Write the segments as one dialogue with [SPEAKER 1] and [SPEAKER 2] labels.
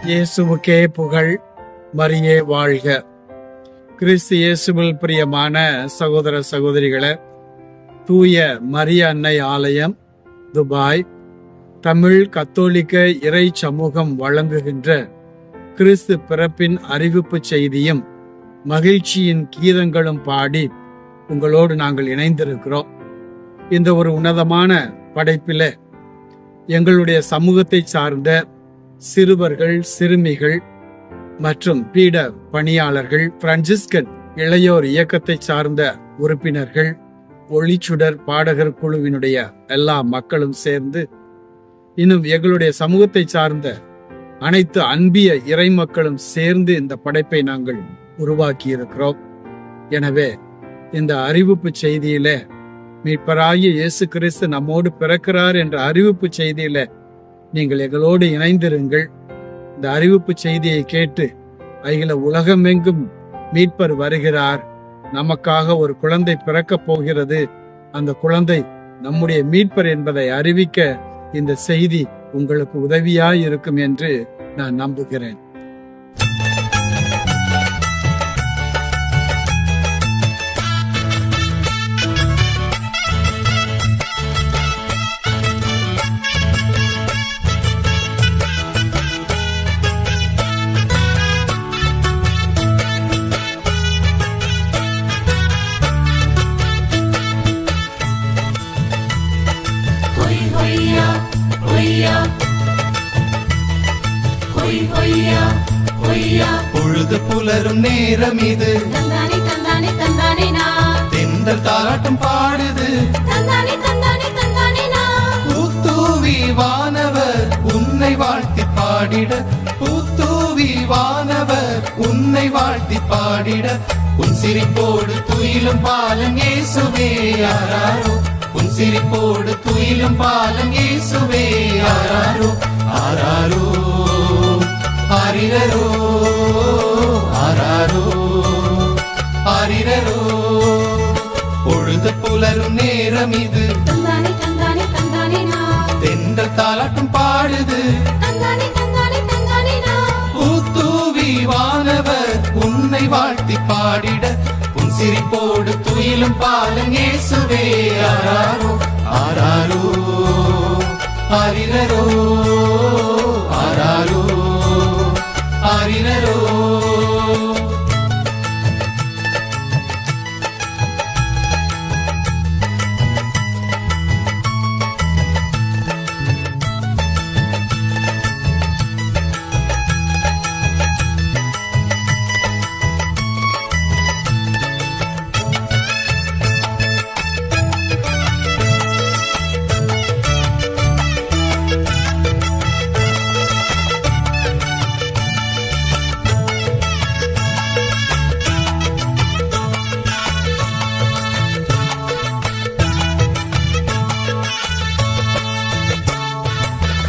[SPEAKER 1] இயேசுவுக்கே புகழ், மரியே வாழ்க. கிறிஸ்து இயேசுவில் பிரியமான சகோதர சகோதரிகளே, தூய மரிய அன்னை ஆலயம், துபாய், தமிழ் கத்தோலிக்க இறை சமூகம் வழங்குகின்ற கிறிஸ்து பிறப்பின் அறிவிப்பு செய்தியும் மகிழ்ச்சியின் கீதங்களும் பாடி உங்களோடு நாங்கள் இணைந்திருக்கிறோம். இந்த ஒரு உன்னதமான படைப்பில எங்களுடைய சமூகத்தை சார்ந்த சிறுவர்கள், சிறுமிகள் மற்றும் பீட பணியாளர்கள், பிரான்சிஸ்கன் இளையோர் இயக்கத்தை சார்ந்த உறுப்பினர்கள், ஒளிச்சுடர் பாடகர் குழுவினுடைய எல்லா மக்களும் சேர்ந்து, இன்னும் எங்களுடைய சமூகத்தை சார்ந்த அனைத்து அன்பிய இறை மக்களும் சேர்ந்து இந்த படைப்பை நாங்கள் உருவாக்கி இருக்கிறோம். எனவே இந்த அறிவிப்பு செய்தியில மீட்பராகிய இயேசு கிறிஸ்து நம்மோடு பிறக்கிறார் என்ற அறிவிப்பு செய்தியில நீங்கள் எங்களோடு இணைந்திருங்கள். இந்த அறிவிப்பு செய்தியை கேட்டு அகில உலகமெங்கும் மீட்பர் வருகிறார், நமக்காக ஒரு குழந்தை பிறக்கப் போகிறது, அந்த குழந்தை நம்முடைய மீட்பர் என்பதை அறிவிக்க இந்த செய்தி உங்களுக்கு உதவியாய் இருக்கும் என்று நான் நம்புகிறேன்.
[SPEAKER 2] பொழுது புலரும் நேரம் இது, தென்றல் தாலாட்டம் பாடுது, பூத்தூவி வானவர் உன்னை வாழ்த்தி பாடிட, பூத்தூவி வானவர் உன்னை வாழ்த்தி பாடிட, உன் சிரிப்போடு துயிலும் பாலன் இயேசுவே ஆராரோ, உன் சிரிப்போடு துயிலும் பாலன் இயேசுவே ஆராரோ, ஆராரோ ஆரிரரோ, ஆராரோ ஆரிரரோ. பொழுது புலரும் நேரம் இது, தென்றல் தாலாட்டம் பாடுது, பூத்தூவி வானவர் உன்னை வாழ்த்தி பாடிட, உன் சிரிப்போடு துயிலும் பாலன் இயேசுவே ஆராரோ, ஆராரோ ஆரிரரோ, ஆராரோ ஆரிரரோ.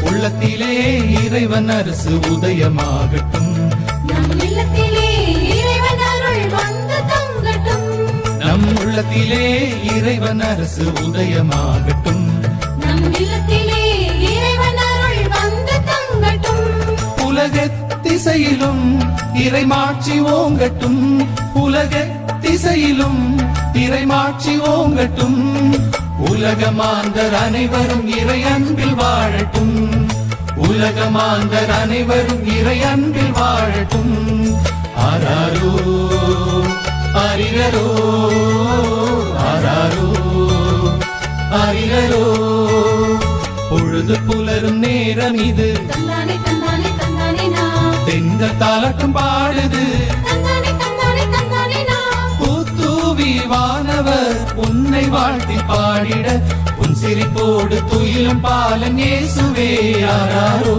[SPEAKER 2] உள்ளத்திலே இறைவன் அரசு உதயமாகட்டும்,
[SPEAKER 3] நம் இல்லத்திலே இறைவன் அருள் வந்து தங்கட்டும்,
[SPEAKER 2] நம் உள்ளத்திலே இறைவன் அரசு உதயமாகட்டும்,
[SPEAKER 3] நம் இல்லத்திலே இறைவன் அருள் வந்து தங்கட்டும்,
[SPEAKER 2] உலகத் திசையிலும் இறைமாட்சி ஓங்கட்டும், உலகத் திசையிலும் இறைமாட்சி ஓங்கட்டும், உலகமாந்தர் அனைவரும் இறை அன்பில் வாழட்டும், உலகமாந்தர் அனைவரும் இறை அன்பில் வாழட்டும், ஆராரோ ஆரிரரோ, ஆராரோ ஆரிரரோ. பொழுது புலரும் நேரம் இது, தென்றல் தாலாட்டம் பாடுது, பூத்தூவி வானவர் உன்னை வாழ்த்தி பாடிட, உன் சிரிப்போடு துயிலும் பாலன் இயேசுவே ஆராரோ,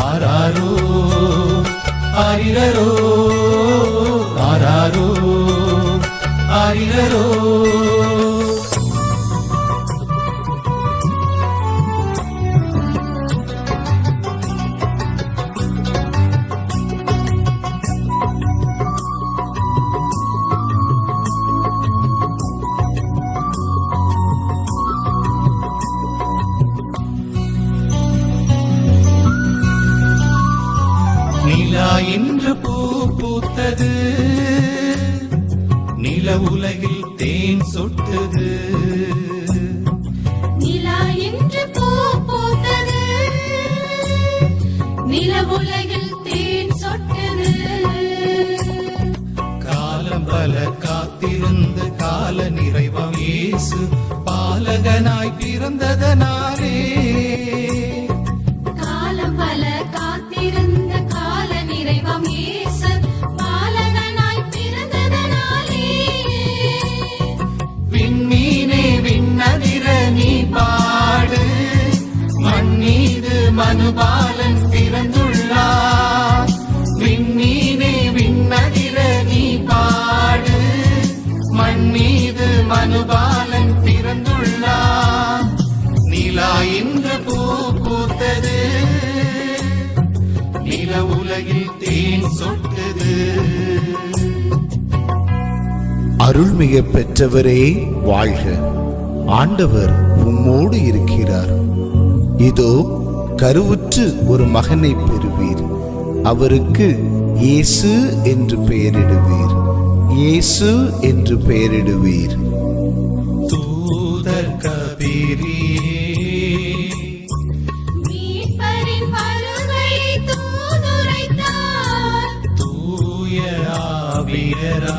[SPEAKER 2] ஆராரோ ஆரிரரோ, ஆராரோ ஆரிரரோ. உலகில் தேன் சொட்டுது.
[SPEAKER 3] நிலா என்று பூ பூத்தது, நிலவுலகில் தேன் சொட்டது.
[SPEAKER 2] காலம் பல காத்திருந்து கால நிறைவாம் இயேசு பாலகனாய் பிறந்ததனாலே.
[SPEAKER 3] காலம் பல காத்திருந்த கால நிறைவாம் இயேசு பாலகனாய் பிறந்ததனாலே.
[SPEAKER 2] விண்மீனே விண்ணதிர நீ பாடு, மண்ணீது மனுபாலன் பிறந்துள்ளார். விண்மீனே விண்ணதிர நீ பாடு, மண்ணீது மனுபாலன் பிறந்துள்ளார். நிலா இன்று பூ பூத்தது, நில உலகில் தேன் சொட்டது.
[SPEAKER 4] அருள்மிக பெற்றவரே வாழ்க, ஆண்டவர் உம்மோடு இருக்கிறார். இதோ கருவுற்று ஒரு மகனை பெறுவீர், அவருக்கு இயேசு என்று பெயரிடுவீர். இயேசு என்று பெயரிடுவீர்.
[SPEAKER 2] தூதர் கபீரியே,
[SPEAKER 3] மீட்பரின் வருகையை தூதுரைத்தார்.
[SPEAKER 2] தூய ஆவியரா,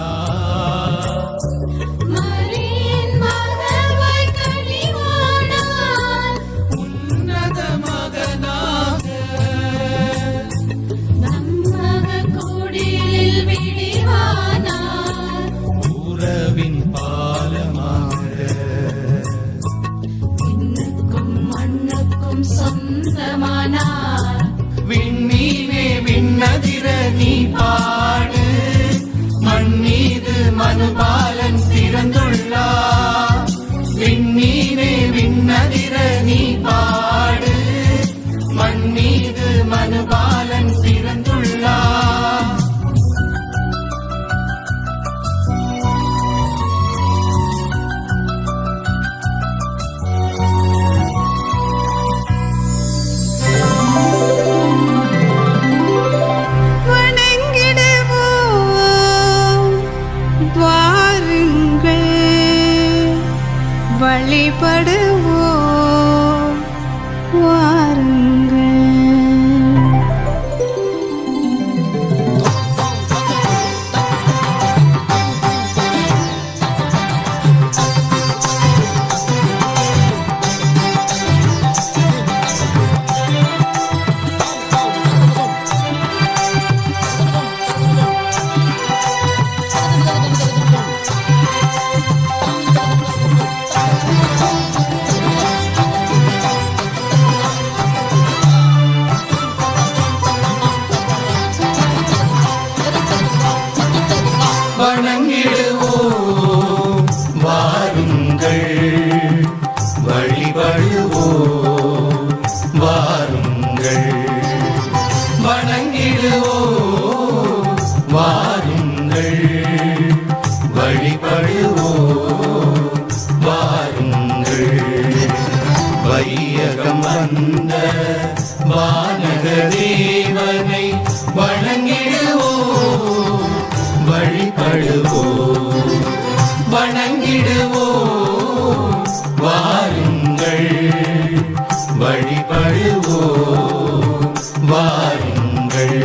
[SPEAKER 3] மரியின் மகவாய் கனிவானார்.
[SPEAKER 2] உன்னத மகனாக
[SPEAKER 3] நம்மக குடிலில் விடிவானார்.
[SPEAKER 2] உறவின் பாலமாக
[SPEAKER 3] விண்ணுக்கும் மண்ணுக்கும் சொந்தமானார்.
[SPEAKER 2] விண்மீனே விண்ணதிர நீ பாடு, மண்ணீது மனுபாலன் பிறந்துள்ளார். விண்மீனே விண்ணதிர நீ பாடு, மண்ணீது மனுபாலன் பிறந்துள்ளார்.
[SPEAKER 5] வணங்கிடுவோம், வாருங்கள் வழிபடுவோம், வாருங்கள்.
[SPEAKER 2] வணங்கிடுவோம், வாருங்கள் வழிபடுவோம், வாருங்கள். வணங்கிடுவோம், வாருங்கள் வழிபடுவோம், வாருங்கள். வையகம் வந்த வானக தேவனை வணங்கிடுவோம், வழிபடுவோம், வணங்கிடுவோம், வாருங்கள் வழிபடுவோம், வாருங்கள்.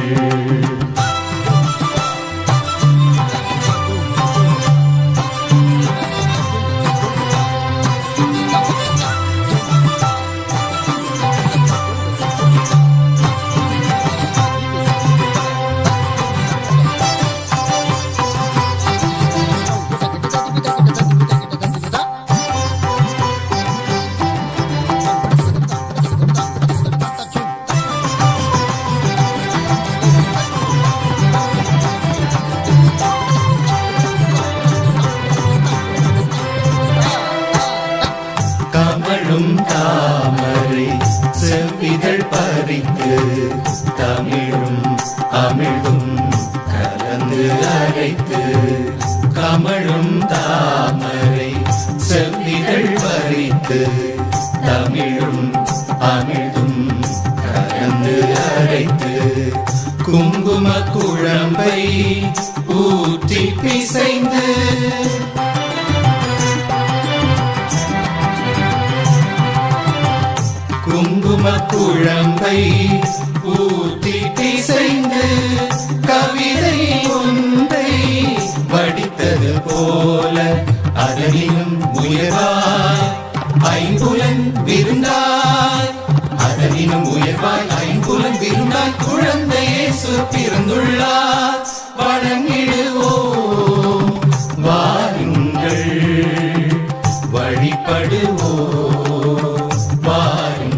[SPEAKER 2] கமழும் தாமரை செவ்விதழ் பறித்து, தமிழும் அமிழ்தும் கலந்து அரைத்து. கமழும் தாமரை செவ்விதழ் பறித்து, தமிழும் அமிழ்தும் கலந்து அரைத்து. குங்கும குழம்பை ஊற்றி பிசைந்து, குழம்பை ஊற்றி பிசைந்து கவிதை ஒன்றை வடித்தது போல அதனினும் உயர்வாய் ஐம்புலன் விருந்தாய், அதனினும் உயர்வாய் ஐம்புலன் விருந்தாய் குழந்தை இயேசு பிறந்துள்ளார். வணங்கிடுவோம் வாருங்கள், வழிபடுவோம் வாருங்கள்.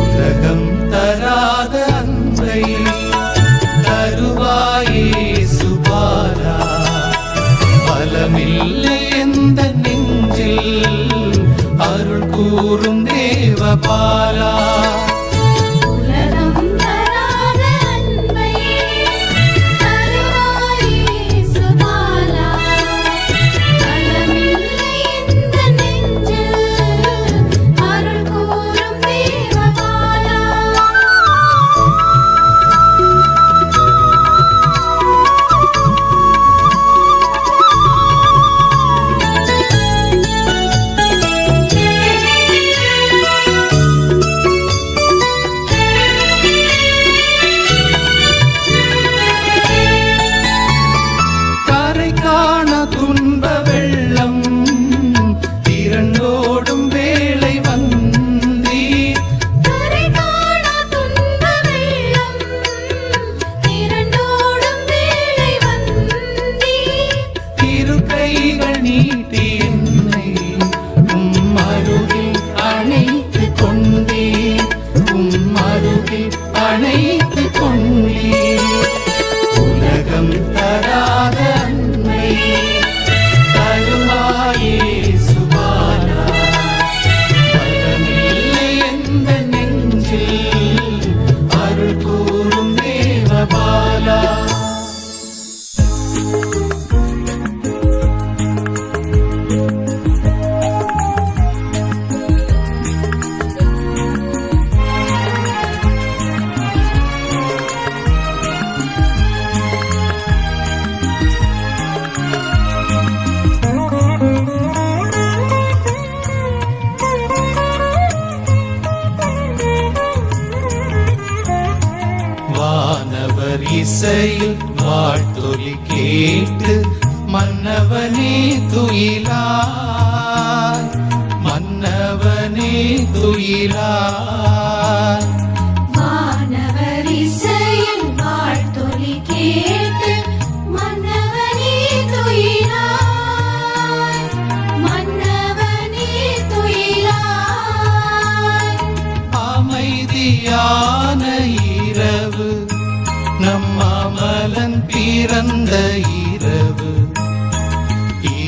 [SPEAKER 2] உலகம் தராத அன்பை தருவாயே சுபாலா, பலமில்லை எந்த நெஞ்சில் அருள் கூறும் தேவபாலா.
[SPEAKER 3] உலகம் தராத அன்பை தருவாய் இயேசுபாலா, பலமில்லை இந்த நெஞ்சில் அருள் கூறும் தேவபாலா.
[SPEAKER 2] கரை காண துன்ப வெள்ளம் திரண்டோடும் வேளை வந்தீர்,
[SPEAKER 3] கரை காணா துன்ப வெள்ளம் திரண்டோடும் வேளை வந்தீர்.
[SPEAKER 2] திரு கைகள் நீட்டி என்னை உம் அருகில் அணைத்து கொண்டீர், உம் அருகில் அணைத்து கொண்டீர். உலகம் தராத அன்னை தருவாயே சுபாலா, பலமில்லை எந்த நெஞ்சில் அருள் கூறும் தேவபாலா. வானவர் இசையில் வாழ்த்தொலி கேட்டு மன்னவனே துயிலாய், மன்னவனே துயிலாய்.
[SPEAKER 3] வானவர் இசையில் வாழ்த்தொலி கேட்டு மன்னவனே துயிலாய், மன்னவனே துயிலாய்.
[SPEAKER 2] அமைதியான இரவு நம் அமலன் பிறந்த இரவு,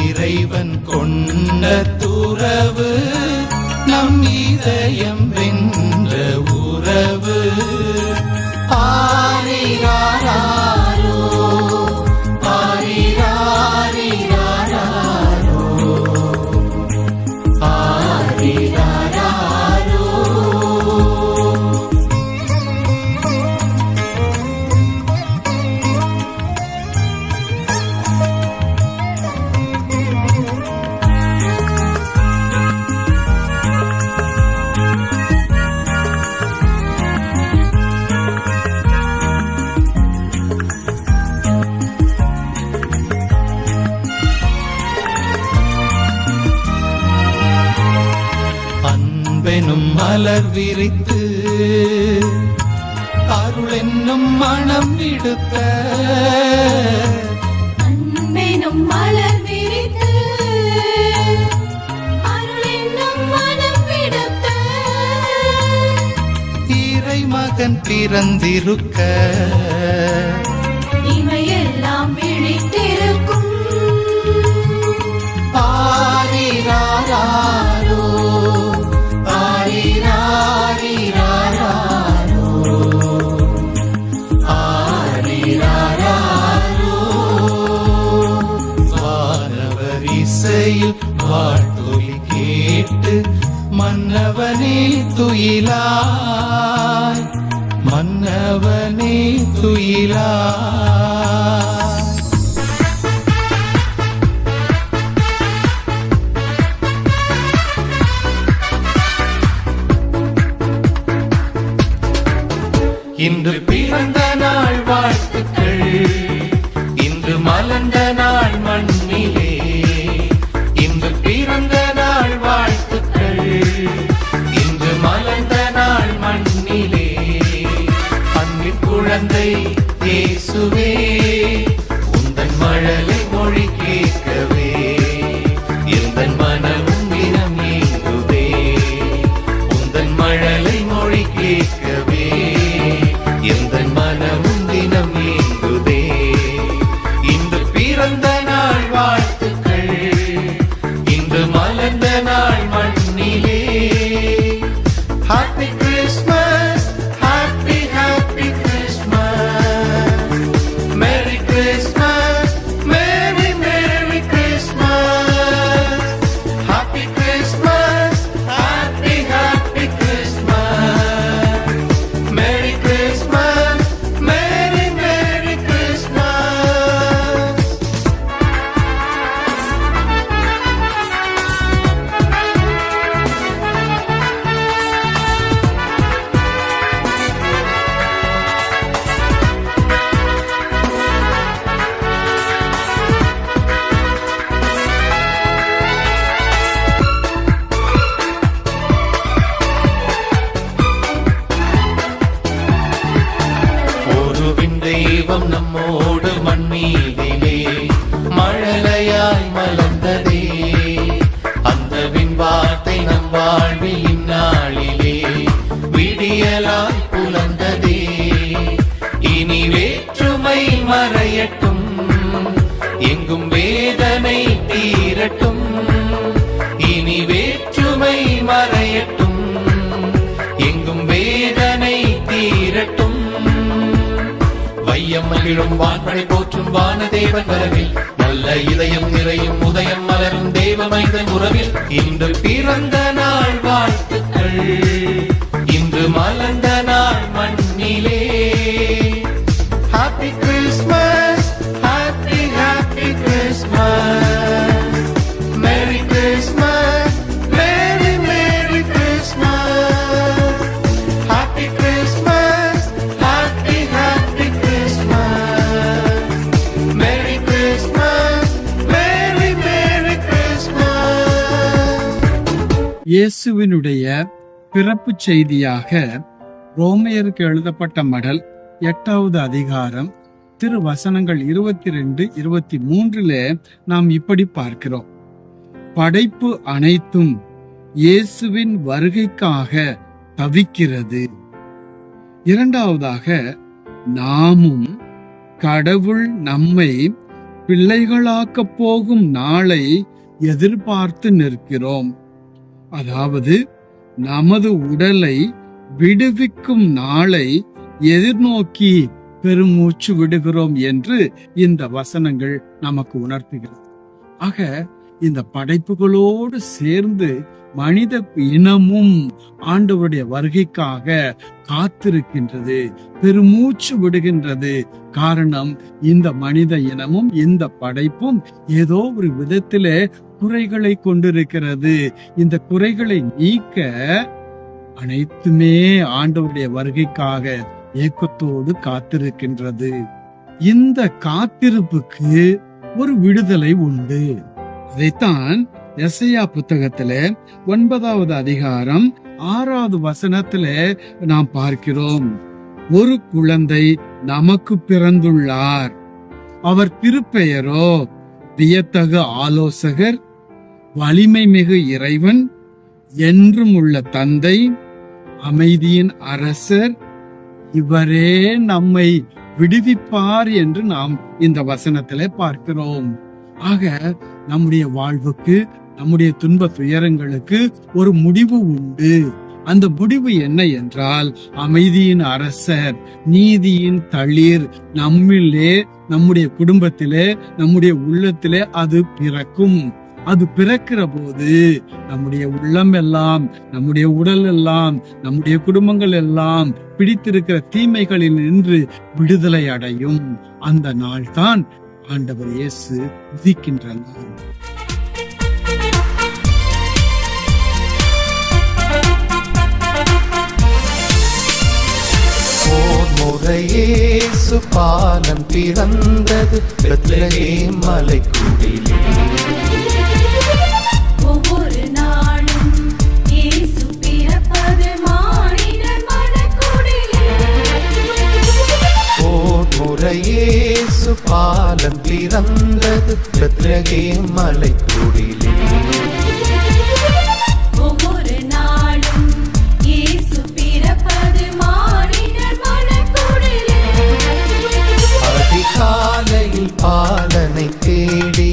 [SPEAKER 2] இறைவன் கொண்ட துறவு நம் இதயம் வென்ற உறவு. ஆரிராரோ ஆரிராரிராரோ ஆரிராரோ. அன்பெனும் மலர் விரித்து அருள் என்னும் மனம் விடுத்த,
[SPEAKER 3] அன்பெனும் மலர் விரித்து அருள் என்னும் மனம் விடுத்த,
[SPEAKER 2] இறைமகன் பிறந்திருக்க
[SPEAKER 3] இவையெல்லாம் விழித்திருக்கும்.
[SPEAKER 2] ஆரிராரோ ஆரிராரிராரோ ஓசையில் வாழ்த்தொலி கேட்டு மன்னவனே துயிலாய், மன்னவனே துயிலாய். இன்று பிறந்த நாள் வாழ்த்துக்கள், இன்று மலர்ந்த நாள் மண்ணிலே. இன்று பிறந்த நாள் வாழ்த்துக்கள், இன்று மலர்ந்த நாள் மண்ணிலே. அன்பின் குழந்தை இயேசுவே, உந்தன் மழலை மொழி கேட்கவே எந்தன் மனமும் தினம் ஏங்குதே. உந்தன் மழலை மொழி கேட்கவே எந்தன் மனமும் தினம் ஏங்குதே. இன்று பிறந்த நாள் வாழ்த்துக்கள், இன்று மலர்ந்த நாள் மண்ணிலே. Happy Christmas, happy happy Christmas, merry Christmas, merry merry Christmas. Happy Christmas, happy happy Christmas, merry Christmas, merry merry Christmas. ஒருவின் தெய்வம் நம்மோடு மண்மீதிலே மழலையாய் மலர்ந்ததே. அந்த வின் வார்த்தை நம் வாழ்வில் இந்நாளிலே விடியலாய் புலர்ந்ததே. இனி வேற்றுமை மறையட்டும், எங்கும் வேதனை தீரட்டும். இனி வேற்றுமை மறையட்டும், எங்கும் வேதனை தீரட்டும். வையம் மகிழும் வான்படை போற்றும் வானதேவன் வரவில், நல்ல இதயம் நிறையும் உதயம் மலரும் தேவ மைந்தன் உறவில். இன்று பிறந்த நாள் வாழ்த்துக்கள், இன்று மலர்ந்த நாள் மண்ணிலே. Happy Christmas, happy happy Christmas, merry Christmas, merry merry Christmas. Happy Christmas, happy happy Christmas, merry Christmas, merry merry Christmas.
[SPEAKER 1] இயேசுவினுடைய பிறப்பு செய்தியாக ரோமையருக்கு எழுதப்பட்ட மடல் 8வது அதிகாரம் திருவசனங்கள் 22, 23 நாம் இப்படி பார்க்கிறோம். படைப்பு அனைத்தும் இயேசுவின் வருகைக்காக தவிக்கிறது. இரண்டாவதாக, நாமும் கடவுள் நம்மை பிள்ளைகளாக்கப் போகும் நாளை எதிர்பார்த்து நிற்கிறோம். அதாவது நமது உடலை விடுவிக்கும் நாளை எதிர்நோக்கி பெருமூச்சு விடுகிறோம் என்று இந்த வசனங்கள் நமக்கு உணர்த்துகிறது. ஆக இந்த படைப்புகளோடு சேர்ந்து மனித இனமும் ஆண்டவருடைய வருகைக்காக காத்திருக்கின்றது, பெருமூச்சு விடுகின்றது. காரணம், இந்த மனித இனமும் இந்த படைப்பும் ஏதோ ஒரு விதத்திலே குறைகளை கொண்டிருக்கிறது. இந்த குறைகளை நீக்க அனைத்துமே ஆண்டவருடைய வருகைக்காக ஏக்கத்தோடு காத்திருக்கின்றது. இந்த காத்திருப்புக்கு ஒரு விடுதலை உண்டு. அதைத்தான் எசையா புத்தகத்திலே 9வது அதிகாரம் 6வது வசனத்திலே நாம் பார்க்கிறோம். ஒரு குழந்தை நமக்கு பிறந்துள்ளார், அவர் திருப்பெயரோ வியத்தகு ஆலோசகர், வலிமை மிகு இறைவன், என்றும் உள்ள தந்தை, அமைதியின் அரசர், இவரே நம்மை விடுவிப்பார் என்று நாம் இந்த வசனத்திலே பார்க்கிறோம். ஆக நம்முடைய வாழ்வுக்கு, நம்முடைய துன்ப துயரங்களுக்கு ஒரு முடிவு உண்டு. அந்த முடிவு என்ன என்றால், அமைதியின் அரசர், நீதியின் தளிர் நம்மிலே, நம்முடைய குடும்பத்திலே, நம்முடைய உள்ளத்திலே அது பிறக்கும். அது பிறக்கிற போது நம்முடைய உள்ளம் எல்லாம், நம்முடைய உடல் எல்லாம், நம்முடைய குடும்பங்கள் எல்லாம் பிடித்திருக்கிற தீமைகளில் நின்று விடுதலை அடையும். அந்த நாள் தான் ஆண்டவர் இயேசு உதிக்கின்ற நாள்.
[SPEAKER 2] இயேசு பாலன் பிறந்தது பெத்லகேம் மலைக்குடிலே.
[SPEAKER 3] ஒவ்வொரு நாளும் இயேசு பிறப்பது மானிடர் மனக்குடிலே.
[SPEAKER 2] முறை இயேசு பாலன் பிறந்தது பெத்லகேம் மலைக்குடிலே.
[SPEAKER 3] ஒவ்வொரு நாளும் இயேசு பிறப்பது மானிடர் மனக்குடிலே.
[SPEAKER 2] அதிகாலையில் பாலனை தேடி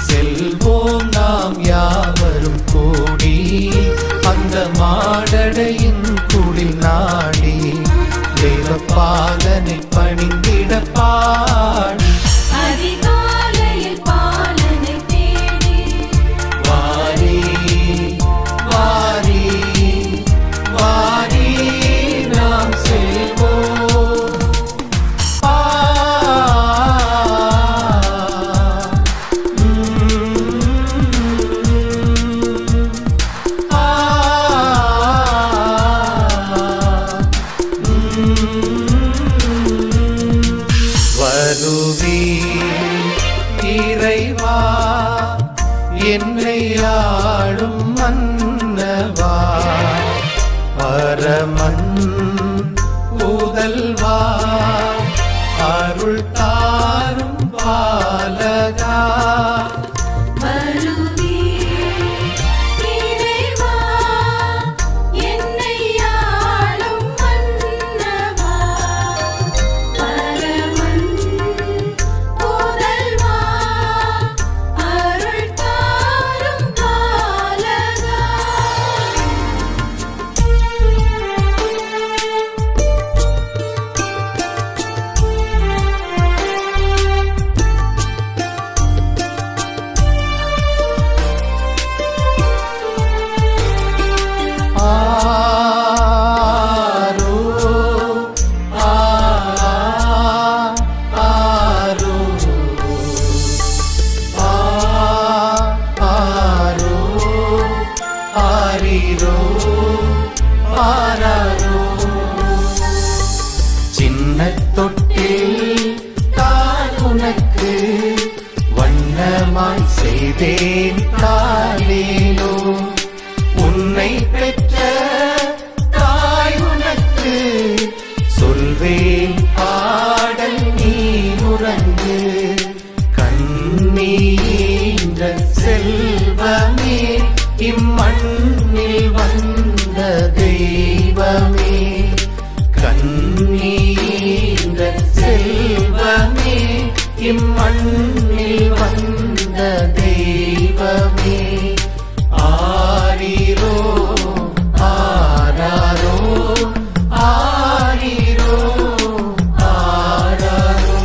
[SPEAKER 2] செல்வோம் நாம் யாவரும் கூடி, அந்த மாடடையின் குடில் நாடி தேவ பாலனை பணிந்திட பாடி.
[SPEAKER 3] அதிகாலையில் பாலனை தேடி
[SPEAKER 2] வாரி வாரி வாரி நாம் செல்வோம். வருவே இறைவா என்னை ஆளும் மன்னவா, பரமன் புதல்வா அருள் தாரும் பாலகா.
[SPEAKER 3] வருவே இறைவா என்னை ஆளும் மன்னவா, பரமன் புதல்வா அருள் தாரும் பாலகா.
[SPEAKER 2] ஆரோ ஆரோ ஆரோ ஆரிரோ ஆராரோ. சின்ன தொட்டில் தான் உனக்கு வண்ணமாய் செய்தேன் தாலேலோ. உன்னை பெற்ற தாய் உனக்கு சொல்வேன் பாடல் நீ உறங்கு. கண்ணீன்ற செல்வமே இம்மண்ணில் வந்த தெய்வமே. கண்ணீன்ற செல்வமே இம்மண்ணில் வந்த தெய்வமே. ஆரிரோ ஆராரோ ஆரிரோ ஆராரோ.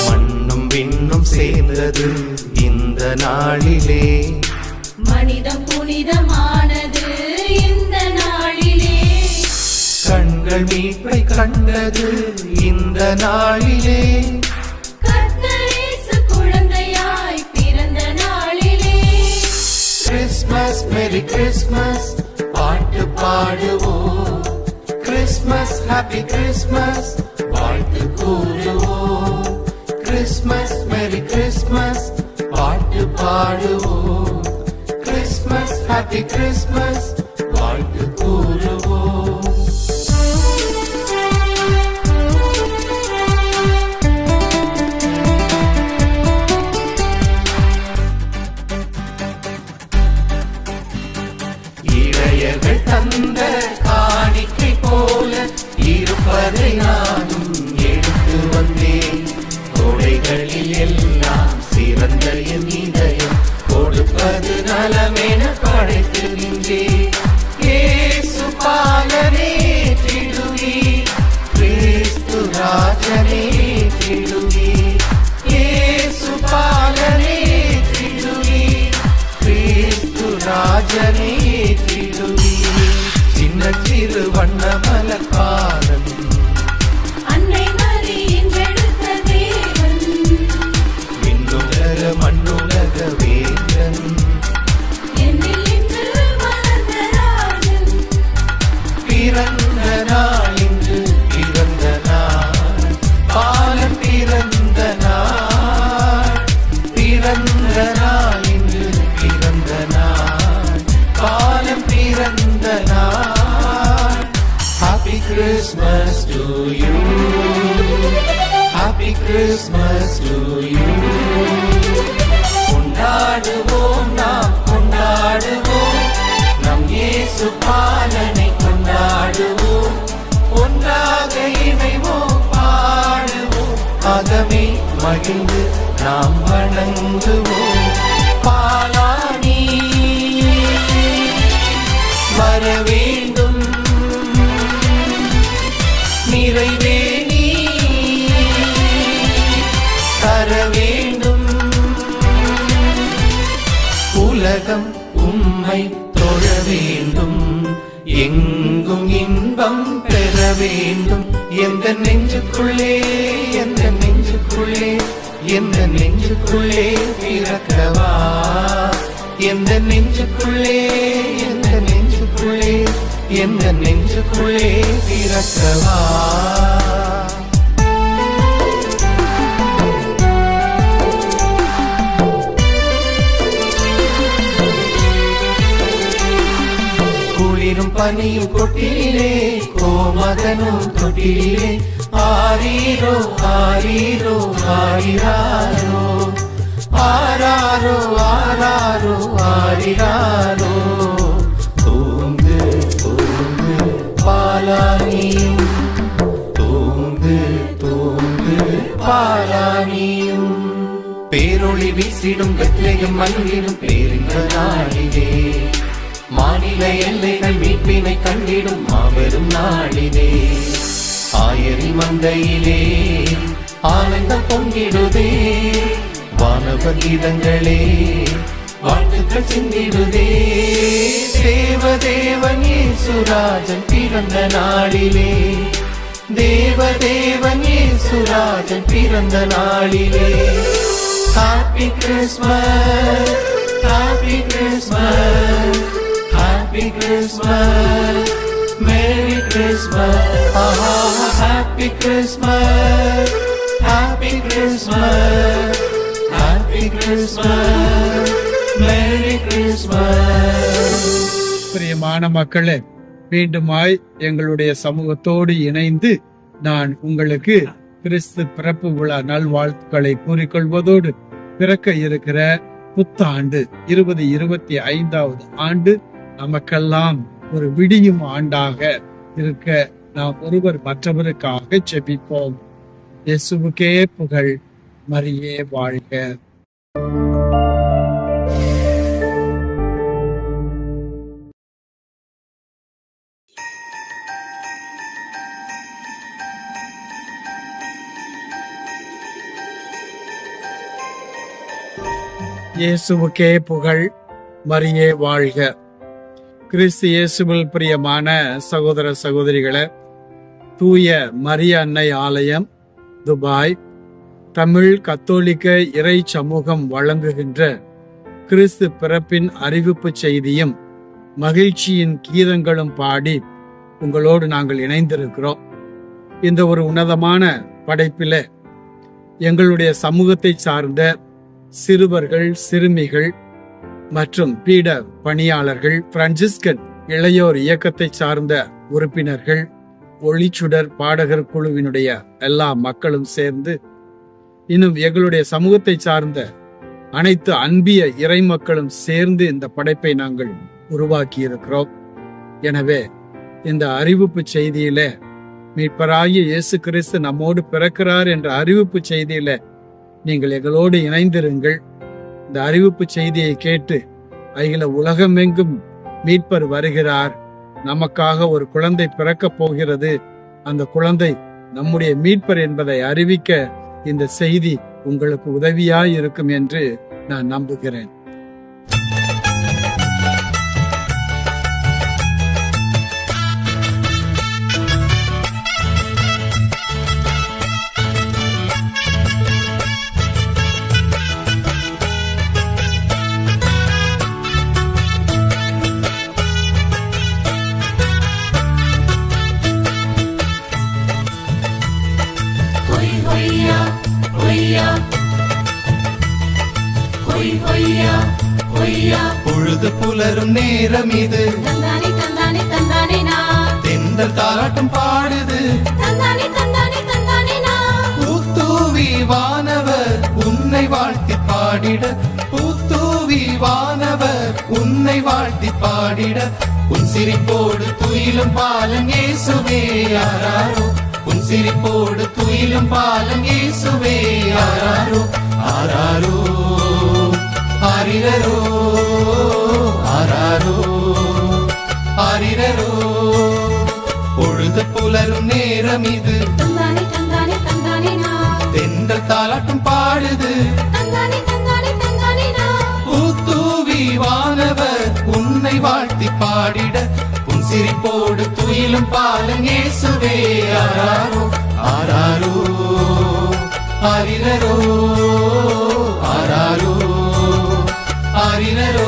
[SPEAKER 2] மண்ணும் விண்ணும் சேர்ந்தது இந்த நாளிலே,
[SPEAKER 3] மனிதம் புனிதமானது இந்த நாளிலே.
[SPEAKER 2] கண்கள் மீட்பை கண்டது இந்த நாளிலே.
[SPEAKER 3] கர்த்தர் இயேசு குழந்தையாய் பிறந்த நாளிலே.
[SPEAKER 2] கிறிஸ்மஸ் மேரி கிறிஸ்மஸ் பாட்டு பாடுவோம். கிறிஸ்மஸ் ஹாப்பி கிறிஸ்மஸ் வாழ்த்து கூறுவோம். கிறிஸ்மஸ் மேரி கிறிஸ்மஸ் பாட்டு பாடுவோம். கிறிஸ்மஸ் ஹாப்பி கிறிஸ்மஸ் வாழ்த்து கூறுவோம். இளையர்கள் தந்த காணிக்கை போல இருப்பதை நானும் எடுத்து வந்தேன். கொடைகளில் எல்லாம் சிறந்த என் இதயம் கொடுப்பது நலமென படைத்திருந்தேன். சின்னஞ்சிறு வண்ண மலர்பாதம்
[SPEAKER 3] அன்னை மரி என்றெடுத்த தேவன்
[SPEAKER 2] விண்ணுலக மண்ணுலக வேந்தன்
[SPEAKER 3] என்னில் இன்று வளர்ந்த ராஜன்
[SPEAKER 2] பிறந்த நாள் இன்று பிறந்த நாள் பாலன் பிறந்த நாள் பிறந்த நாள் இன்று பிறந்த நாள் பாலன் பிறந்த நாள் Happy Christmas to you Happy Christmas to you கொண்டாடுவோம் நாம் கொண்டாடுவோம் நம் இயேசு பாலனை கொண்டாடுவோம் ஒன்றாக இணைவோம் பாடுவோம் அகமே மகிழ்ந்து நாம் வணங்குவோம் பாலானி வர வேண்டும் நிறைவே நீ தர வேண்டும் உலகம் உம்மை தொழ வேண்டும் எங்கும் இன்பம் பெற வேண்டும் எந்த நெஞ்சுக்குள்ளே எந்த நெஞ்சுக்குள்ளே எந்த நெஞ்சுக்குள்ளே பிறக்கவா எந்த நெஞ்சுக்குள்ளே எந்த நெஞ்சுக்குள்ளே எந்த நெஞ்சுக்குள்ளே பிறக்கவா குளிரும் பனியும் கொட்டிலே கோமகனும் தொட்டிலே ஆரீரோ ஆரீரோ ஆரிராரோ ஆராரோ ஆராரோ ஆரிராரோ தூங்கு தூங்கு பாலானியும் தூங்கு தூங்கு பாலானியும் பேரொளி வீசிடும் வெற்றியும் மல்லிடும் பேரின்ப நாளிலே மாநில எல்லைகள் மீட்பினை கண்டிடும் மாபெரும் நாளிலே ஆயரி மந்தையிலே ஆனந்தம் பொங்கிடுதே வானவ கீதங்களே வாழ்த்துக்கள் சிந்திடுதே தேவதேவன் இயேசுராஜன் பிறந்த நாளிலே தேவதேவன் இயேசுராஜன் பிறந்த நாளிலே Happy Christmas Happy Christmas Happy Christmas Merry Christmas Happy Christmas Happy Christmas Happy Christmas Merry Christmas
[SPEAKER 1] பிரியமான மக்களே, மீண்டுமாய் எங்களுடைய சமூகத்தோடு இணைந்து நான் உங்களுக்கு கிறிஸ்து பிறப்பு விழா நல்வாழ்த்துக்களை கூறிக்கொள்வதோடு பிறக்க இருக்கிற புத்தாண்டு 2025வது ஆண்டு நமக்கெல்லாம் ஒரு விடியும் ஆண்டாக இருக்க நாம் ஒருவர் மற்றவருக்காக ஜெபிப்போம். இயேசுவுக்கே புகழ், மரியே வாழ்க. இயேசுவுக்கே புகழ், மரியே வாழ்க. கிறிஸ்து இயேசுவில் பிரியமான சகோதர சகோதரிகளே, தூய மரிய அன்னை ஆலயம் துபாய் தமிழ் கத்தோலிக்க இறை சமூகம் வழங்குகின்ற கிறிஸ்து பிறப்பின் அறிவிப்பு செய்தியும் மகிழ்ச்சியின் கீதங்களும் பாடி உங்களோடு நாங்கள் இணைந்திருக்கிறோம். இந்த ஒரு உன்னதமான படைப்பில எங்களுடைய சமூகத்தை சார்ந்த சிறுவர்கள், சிறுமிகள் மற்றும் பீட பணியாளர்கள், பிரான்சிஸ்கன் இளையோர் இயக்கத்தை சார்ந்த உறுப்பினர்கள், ஒளிச்சுடர் பாடகர் குழுவினுடைய எல்லா மக்களும் சேர்ந்து, இன்னும் எங்களுடைய சமூகத்தை சார்ந்த அனைத்து அன்பிய இறை மக்களும் சேர்ந்து இந்த படைப்பை நாங்கள் உருவாக்கி இருக்கிறோம். எனவே இந்த அறிவிப்பு செய்தியில மீட்பராகிய இயேசு கிறிஸ்து நம்மோடு பிறக்கிறார் என்ற அறிவிப்பு செய்தியில நீங்கள் எங்களோடு இணைந்திருங்கள். இந்த அறிவிப்பு செய்தியை கேட்டு அகில உலகமெங்கும் மீட்பர் வருகிறார், நமக்காக ஒரு குழந்தை பிறக்கப் போகிறது, அந்த குழந்தை நம்முடைய மீட்பர் என்பதை அறிவிக்க இந்த செய்தி உங்களுக்கு உதவியாய் இருக்கும் என்று நான் நம்புகிறேன்.
[SPEAKER 2] ஹொய்யா ஹொய் ஹொய்யா ஹொய்யா. பொழுது புலரும் நேரம் இது,
[SPEAKER 3] தந்தானே தந்தானே தந்தானே நா,
[SPEAKER 2] தென்றல் தாலாட்டம் பாடுது,
[SPEAKER 3] தந்தானே தந்தானே தந்தானே நா,
[SPEAKER 2] பூத்தூவி வானவர் உன்னை வாழ்த்தி பாடிட, பூத்தூவி வானவர் உன்னை வாழ்த்தி பாடிட, உன் சிரிப்போடு துயிலும் பாலன் இயேசுவே ஆராரோ, உன் சிரிப்போடு துயிலும் பாலன் இயேசுவே ஆராரோ ஆராரோ ஆரிரரோ ஆராரோ ஆரிரரோ. பொழுது புலரும் நேரம் இது,
[SPEAKER 3] தந்தானே தந்தானே தந்தானே நா,
[SPEAKER 2] தென்றல் தாலாட்டம் பாடுது,
[SPEAKER 3] தந்தானே தந்தானே தந்தானே நா,
[SPEAKER 2] பூத்தூவி வானவர் உன்னை வாழ்த்தி பாடிட, உன் சிரிப்போடு துயிலும் பாலன் இயேசுவே ஆராரோ ஆராரோ ஆரிரரோ ஆராரோ ஆரிரரோ.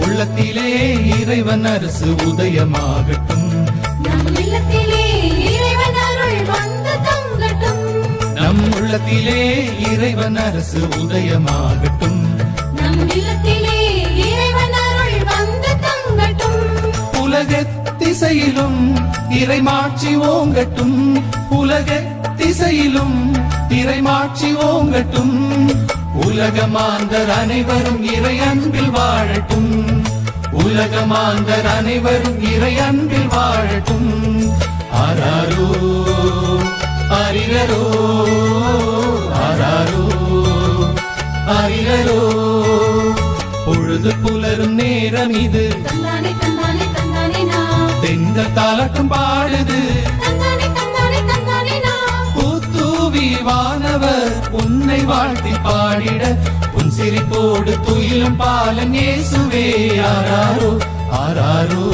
[SPEAKER 2] உள்ளத்திலே இறைவன் அரசு உதயமாகட்டும்,
[SPEAKER 3] நம் இல்லத்திலே இறைவன் அருள் வந்து தங்கட்டும்,
[SPEAKER 2] நம் உள்ளத்திலே இறைவன் அரசு உதயமாகட்டும்,
[SPEAKER 3] நம் இல்லத்திலே இறைவன் அருள் வந்து தங்கட்டும்,
[SPEAKER 2] உலகத் திசையிலும் இறைமாட்சி ஓங்கட்டும், உலகத் திசையிலும் இறைமாட்சி ஓங்கட்டும், உலகமாந்தர் அனைவரும் இறை அன்பில் வாழட்டும், உலகமாந்தர் அனைவரும் இறை அன்பில் வாழட்டும். ஆராரோ ஆரிரரோ ஆராரோ ஆரிரரோ. பொழுது புலரும் நேரம் இது,
[SPEAKER 3] தந்தானே தந்தானே தந்தானே நா,
[SPEAKER 2] தென்றல் தாலாட்டம் பாடுது,
[SPEAKER 3] தந்தானே தந்தானே தந்தானே நா,
[SPEAKER 2] பூத்தூவி வானவர் உன்னை வாழ்த்தி பாடிட, உன் சிரிப்போடு துயிலும் பாலன் இயேசுவே ஆராரோ ஆராரோ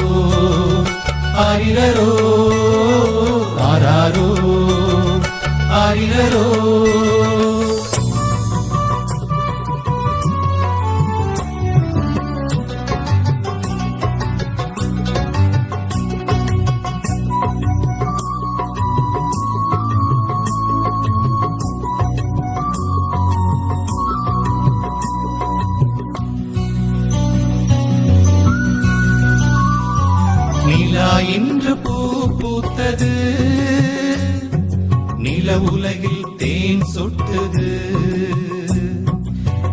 [SPEAKER 2] ஆரிரரோ ஆராரோ ஆரிரரோ. நிலா இன்று பூ பூத்தது, நில உலகில் தேன் சொட்டது,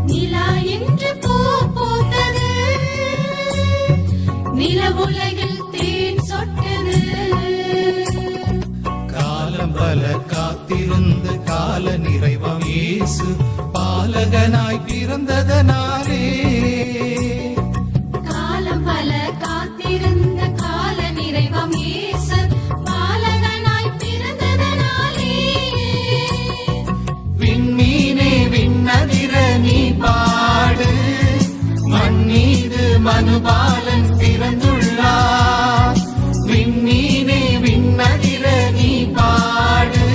[SPEAKER 3] நிலா என்று பூ பூத்தது, நிலவுலகில் தேன் சொட்டது,
[SPEAKER 2] காலம் பல காத்திருந்து கால நிறைவாம் இயேசு பாலகனாய் பிறந்ததனாலே,
[SPEAKER 3] காலம் பல காத்திருந்த கால நிறைவாம் இயேசு பாலகனாய் பிறந்ததனாலே,
[SPEAKER 2] விண்மீனே விண்ணதிர நீ பாடு, மண்ணீது மனுபாலன் பிறந்துள்ளார், விண்மீனே விண்ணதிர நீ பாடு,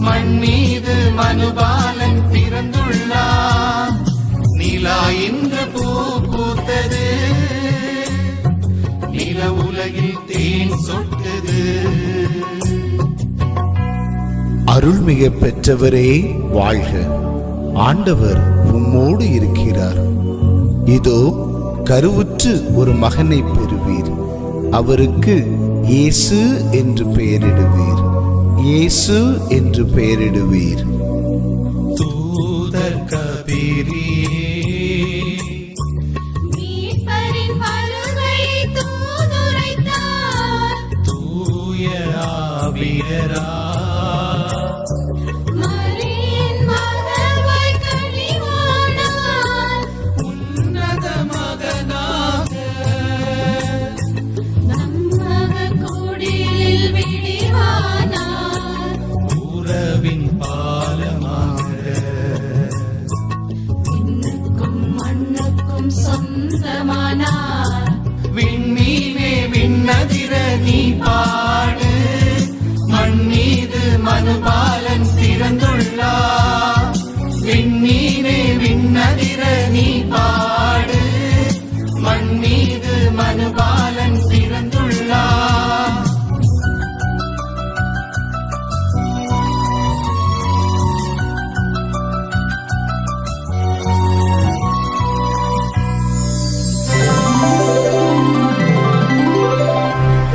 [SPEAKER 2] மண்ணீது மனுபாலன் பிறந்துள்ளார், நிலா இன்று பூ பூத்தது, நில உலகில் தேன் சொட்டது.
[SPEAKER 4] அருள்மிக பெற்றவரே வாழ்க, ஆண்டவர் உம்மோடு இருக்கிறார். இதோ கருவுற்று ஒரு மகனை பெறுவீர், அவருக்கு இயேசு என்று பெயரிடுவீர், இயேசு என்று பெயரிடுவீர்.
[SPEAKER 2] தூதர் கபீரியே
[SPEAKER 3] மீட்பரின் வருகை தூதுரைத்தார்,
[SPEAKER 2] தூய ஆவியரா
[SPEAKER 3] மரியின் மகவாய் கனிவானார்,
[SPEAKER 2] உன்னத மகனா விண்ணீரே விண்ணதிர நீ பாடு, மண் மீது மனுபாலன் பிறந்துள்ளார்.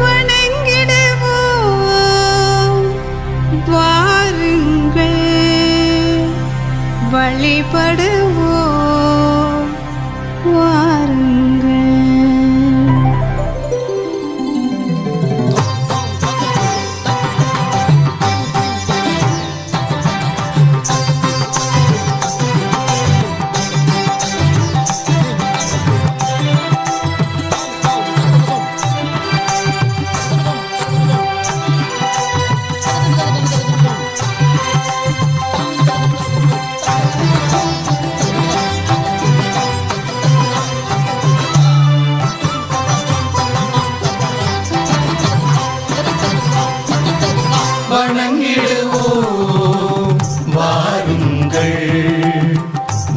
[SPEAKER 5] வணங்கிடுவோம், வாருங்கள், வழிபடுவோம், வாருங்கள்.
[SPEAKER 2] வணங்கிடுவோம், வாருங்கள்,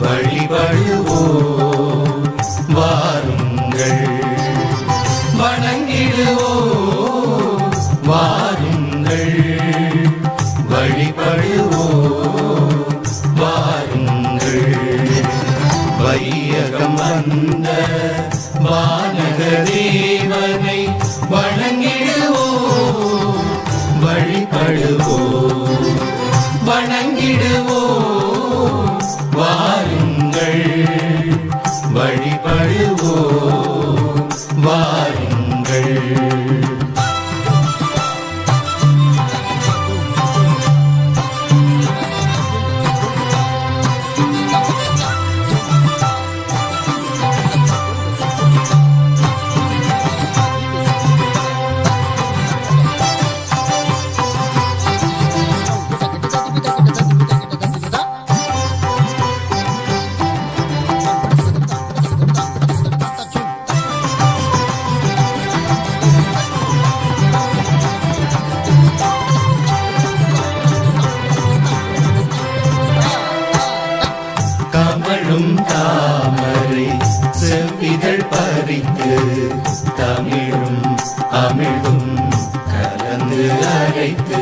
[SPEAKER 2] வழிபடுவோம், வாருங்கள். வணங்கிடுவோம், வாருங்கள், வழிபடுவோம், வாருங்கள். வையகம் வந்த வானக தேவனை வணங்கிடுவோம், வழிபடுவோம், வணங்கிடுவோம், வாருங்கள், வழிபடுவோம், வாருங்கள். கமழும் தாமரை செவ்விதழ் பறித்து, தமிழும் அமிழ்தும் கலந்து அரைத்து.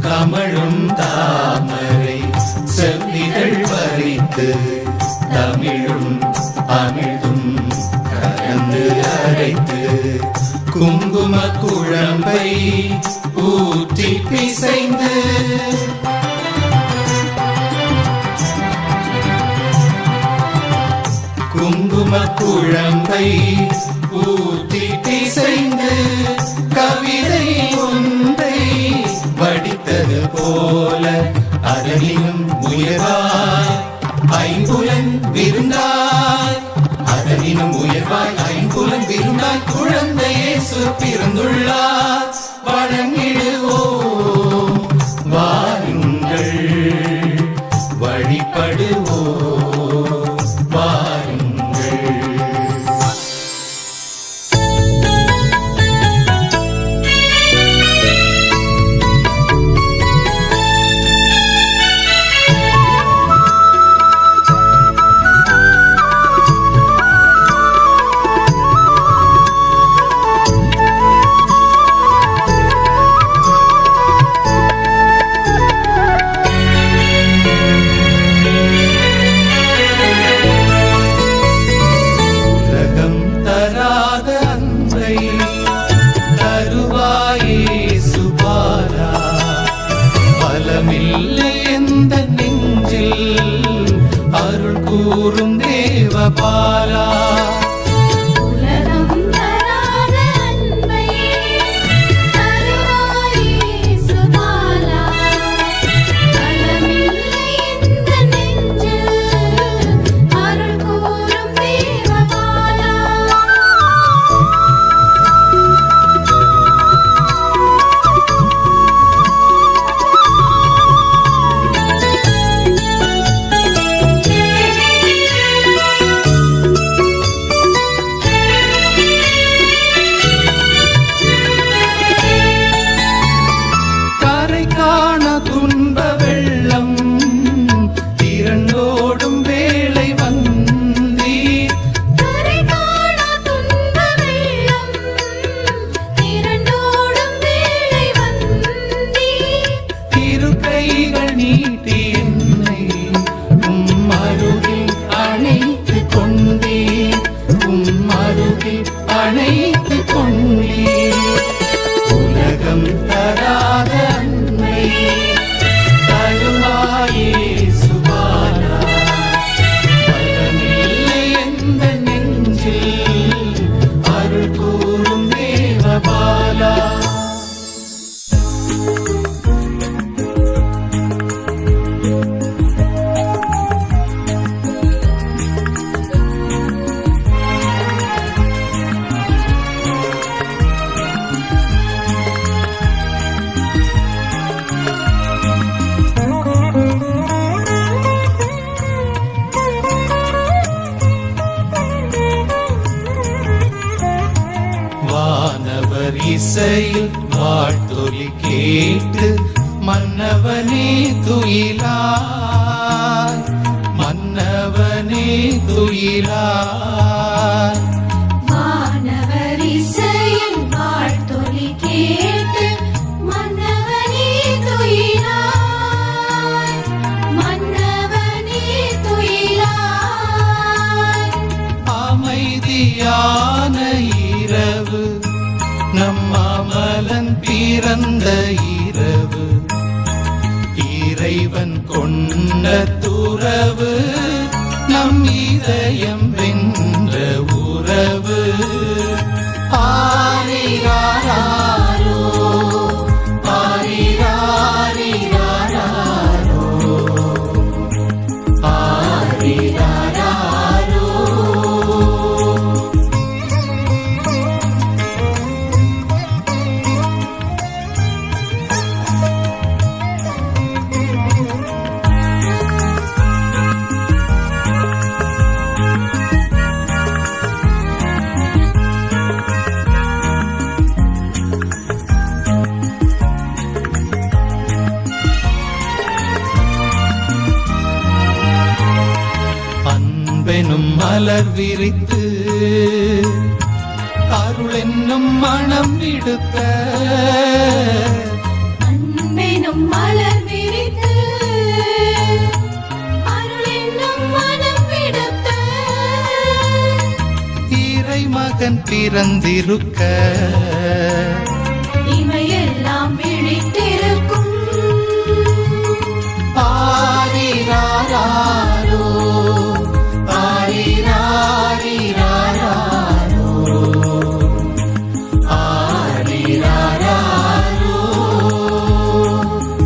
[SPEAKER 2] கமழும் தாமரை செவ்விதழ் பறித்து, தமிழும் அமிழ்தும் கலந்து அரைத்து. குங்கும குழம்பை ஊற்றி பிசைந்து, குங்கும குழம்பை ஊற்றி பிசைந்து, கவிதை ஒன்றை வடித்தது போல அதனினும் உயர்வாய் ஐம்புலன் விருந்தாய். அதனினும் உயர்வாய் ஐம்புலன் விருந்தாய். குழந்தை இயேசு பிறந்துள்ளார். வணங்கிடுவோம், வாருங்கள், வழிபடுவோம், வாருங்கள். பலமில்லை எந்த நெஞ்சில் அருள் கூறும் தேவபாலா.
[SPEAKER 3] உலகம் தராத அன்பை தருவாய் இயேசுபாலா. பலமில்லை எந்த நெஞ்சில் அருள் கூறும் தேவபாலா.
[SPEAKER 2] துயிலாய்.
[SPEAKER 3] வானவர் இசையின் வாழ்த்தொலி கேட்டு மன்னவனே துயிலாய், மன்னவனே துயிலாய்.
[SPEAKER 2] அமைதியான இரவு, நம் அமலன் பிறந்த இரவு, இறைவன் கொண்ட துறவு, நம் இதயம் வென்ற உறவு. ஆரிராரோ, ஆரிராரிராரோ, ஆரிராரோ. அன்பெனும் மலர் விரித்து அருள் என்னும் மனம் விடுத்த,
[SPEAKER 3] அன்பெனும் மலர் விரித்து அருள் என்னும் மனம் விடுத்த,
[SPEAKER 2] இறைமகன் பிறந்திருக்க,
[SPEAKER 3] இவையெல்லாம் விழித்திருக்கும்.
[SPEAKER 2] ஆரிராரோ, ஆரிராரிராரோ, ஆரிராரோ.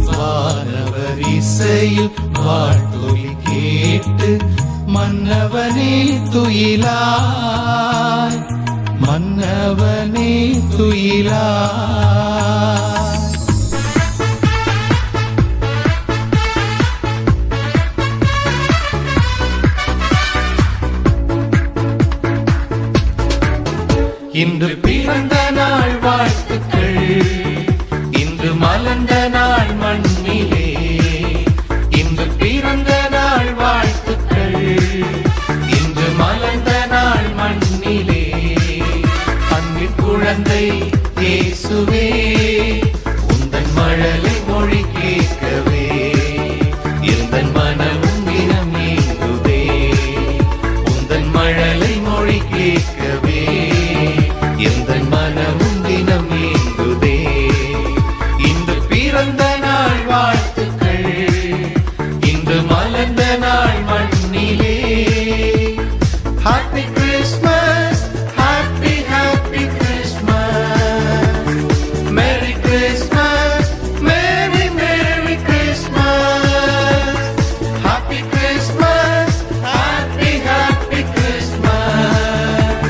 [SPEAKER 2] வானவர் இசையில் வாழ்த்தொலி கேட்டு மன்னவனே துயிலாய், மன்னவனே துயிலாய். இன்று பிறந்த நாள் வாழ்த்துக்கள், இன்று மலர்ந்த நாள் மண்ணிலே. இன்று பிறந்த நாள் வாழ்த்துக்கள், இன்று மலர்ந்த நாள் மண்ணிலே. அன்பின் குழந்தை இயேசுவே, உந்தன் மழலை மொழி கேட்கவே எந்தன் மனமும் தினம் ஏங்குதே. உந்தன் மழலை மொழி கேட்கவே எந்தன் மனமும் தினம் ஏங்குதே. இன்று பிறந்த நாள் வாழ்த்துக்கள், இன்று மலர்ந்த நாள் மண்ணிலே. Happy Christmas, happy happy Christmas, merry Christmas, merry merry Christmas. Happy Christmas, happy happy Christmas,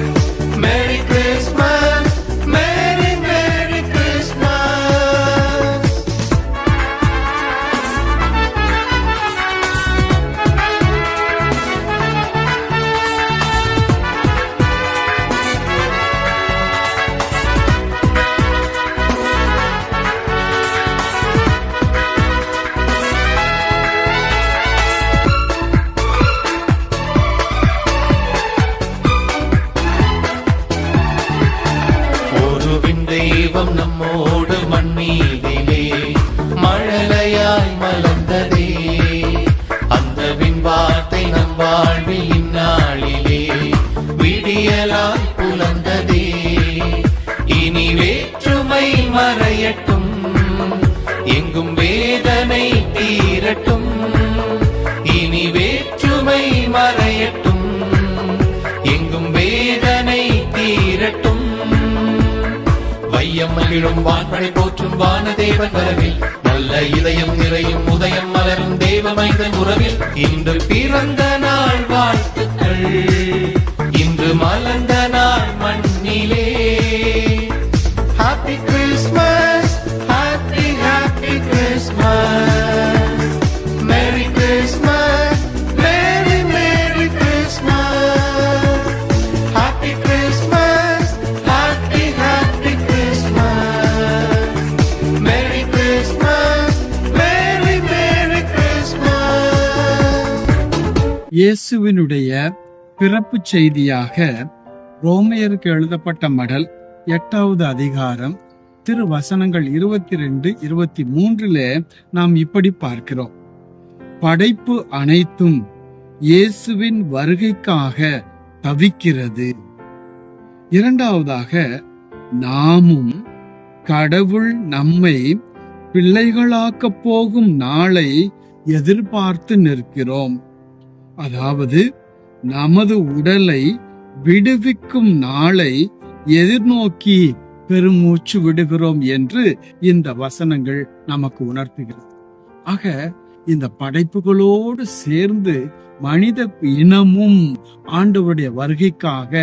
[SPEAKER 2] merry Christmas, merry merry Christmas. ஒருவின் தெய்வம் நம்மோடு மண்ணீதிலே மழலையாய் மலர்ந்ததே. அந்த வின் வார்த்தை நம் வாழ்வில் இந்நாளிலே விடியலாய் புலர்ந்ததே. இனி வேற்றுமை மறையட்டும், எங்கும் வேதனை தீரட்டும். இனி வேற்றுமை மறையட்டும், எங்கும் வேதனை தீரட்டும். வையம் மகிழும் வான்படை போற்றும் வானதேவன் வரவில், நல்ல இதயம் நிறையும் உதயம் மலரும் தேவ மைந்தன் உறவில். இன்று பிறந்த நாள் வாழ்த்துக்கள், இன்று மலர்ந்த நாள் மண்ணிலே. Happy Christmas, happy happy Christmas, merry Christmas, merry merry Christmas. Happy Christmas, happy happy Christmas, merry Christmas, merry merry Christmas.
[SPEAKER 1] இயேசுவினுடைய பிறப்பு செய்தியாக ரோமையருக்கு எழுதப்பட்ட மடல் 8வது அதிகாரம் திருவசனங்கள் 22-23 நாம் இப்படி பார்க்கிறோம். படைப்பு அனைத்தும் இயேசுவின் வருகைக்காக தவிக்கிறது. இரண்டாவதாக, நாமும் கடவுள் நம்மை பிள்ளைகளாக்கப் போகும் நாளை எதிர்பார்த்து நிற்கிறோம். அதாவது நமது உடலை விடுவிக்கும் நாளை எதிர்நோக்கி பெருமூச்சு விடுகிறோம் என்று இந்த வசனங்கள் நமக்கு உணர்த்துகிறது. ஆக இந்த படைப்புகளோடு சேர்ந்து மனித இனமும் ஆண்டவருடைய வருகைக்காக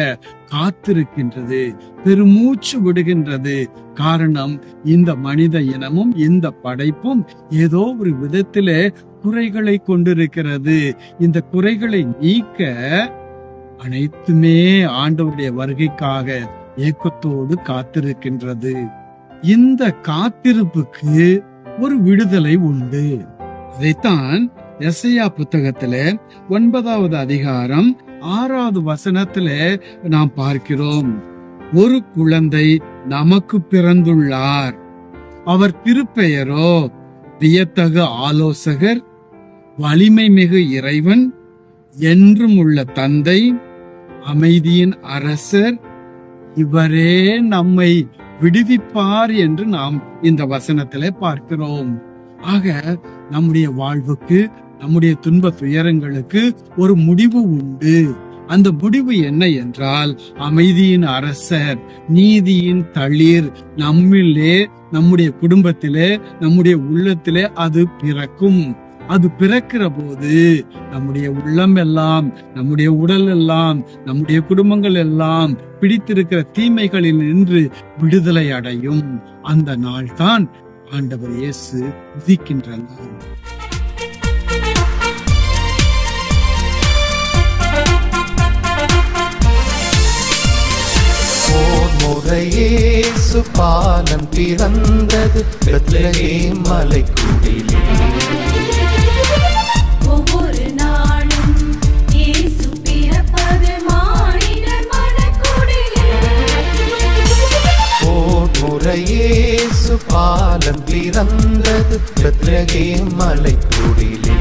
[SPEAKER 1] காத்திருக்கின்றது, பெருமூச்சு விடுகின்றது. காரணம், இந்த மனித இனமும் இந்த படைப்பும் ஏதோ ஒரு விதத்திலே குறைகளை கொண்டிருக்கிறது. இந்த குறைகளை நீக்க அனைத்துமே ஆண்டவருடைய வருகைக்காக ஏக்கத்தோடு காத்திருக்கின்றது. இந்த காத்திருப்புக்கு ஒரு விடுதலை உண்டு. அதைத்தான் எசையா புத்தகத்திலே 9வது அதிகாரம் 6வது வசனத்திலே நாம் பார்க்கிறோம். ஒரு குழந்தை நமக்கு பிறந்துள்ளார், அவர் திருப்பெயரோ வியத்தகு ஆலோசகர், வலிமை மிகு இறைவன், என்றும் உள்ள தந்தை, அமைதியின் அரசர், இவரே நம்மை விடுவிப்பார் என்று நாம் இந்த வசனத்திலே பார்க்கிறோம். ஆக நம்முடைய வாழ்வுக்கு, நம்முடைய துன்ப துயரங்களுக்கு ஒரு முடிவு உண்டு. அந்த முடிவு என்ன என்றால், அமைதியின் அரசர், நீதியின் தளிர் நம்மிலே, நம்முடைய குடும்பத்திலே, நம்முடைய உள்ளத்திலே அது பிறக்கும். அது பிறக்கிற போது நம்முடைய உள்ளம் எல்லாம், நம்முடைய உடல் எல்லாம், நம்முடைய குடும்பங்கள் எல்லாம் பிடித்திருக்கிற தீமைகளில் நின்று விடுதலை அடையும். அந்த நாள் தான் ஆண்டவர் இயேசு உதிக்கின்ற நாள்.
[SPEAKER 2] இயேசு பாலன் பிறந்தது பெத்லகேம் மலைக்குடிலே.
[SPEAKER 3] ஒவ்வொரு நாளும் இயேசு பிறப்பது மானிடர் மனக்குடிலே.
[SPEAKER 2] இயேசு பாலன் பிறந்தது பெத்லகேம் மலைக்குடிலே.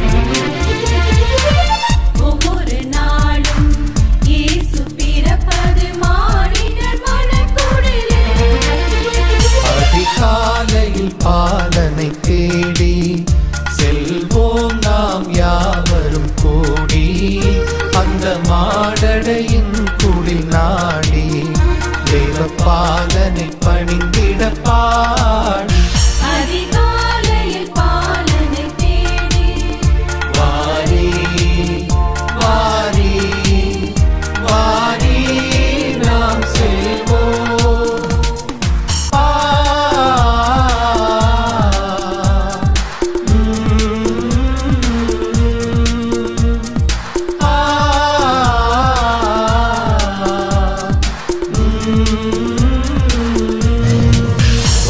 [SPEAKER 3] ஒவ்வொரு நாளும் இயேசு பிறப்பது மானிடர் மனக்குடிலே.
[SPEAKER 2] அதிகாலையில் பாலனை தேடி செல்வோம் நாம் யாவரும் கூடி, அந்த மாடடையின் குளிர் நாடி தேவ பாலனை பணிந்திட பாடி.
[SPEAKER 3] அதிகாலையில் பாலனை தேடி
[SPEAKER 2] வாரி வாரி வாரி நாம் செல்வோம்.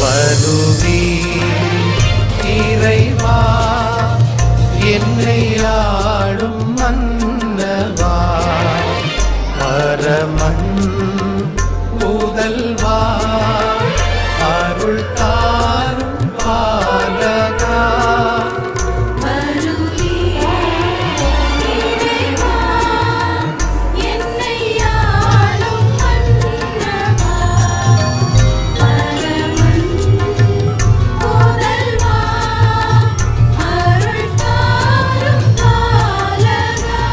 [SPEAKER 2] வருவே இறைவா, என்னை ஆளும் மன்னவா, பரமன் முதல்வா, அருள் தாரும் பாலகா.
[SPEAKER 3] வருவே இறைவா, என்னை ஆளும் மன்னவா, பரமன் முதல்வா, அருள் தாரும் பாலகா.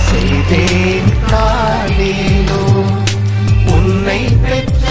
[SPEAKER 3] செய்தேன் காலேலோ, உன்னை பெற்ற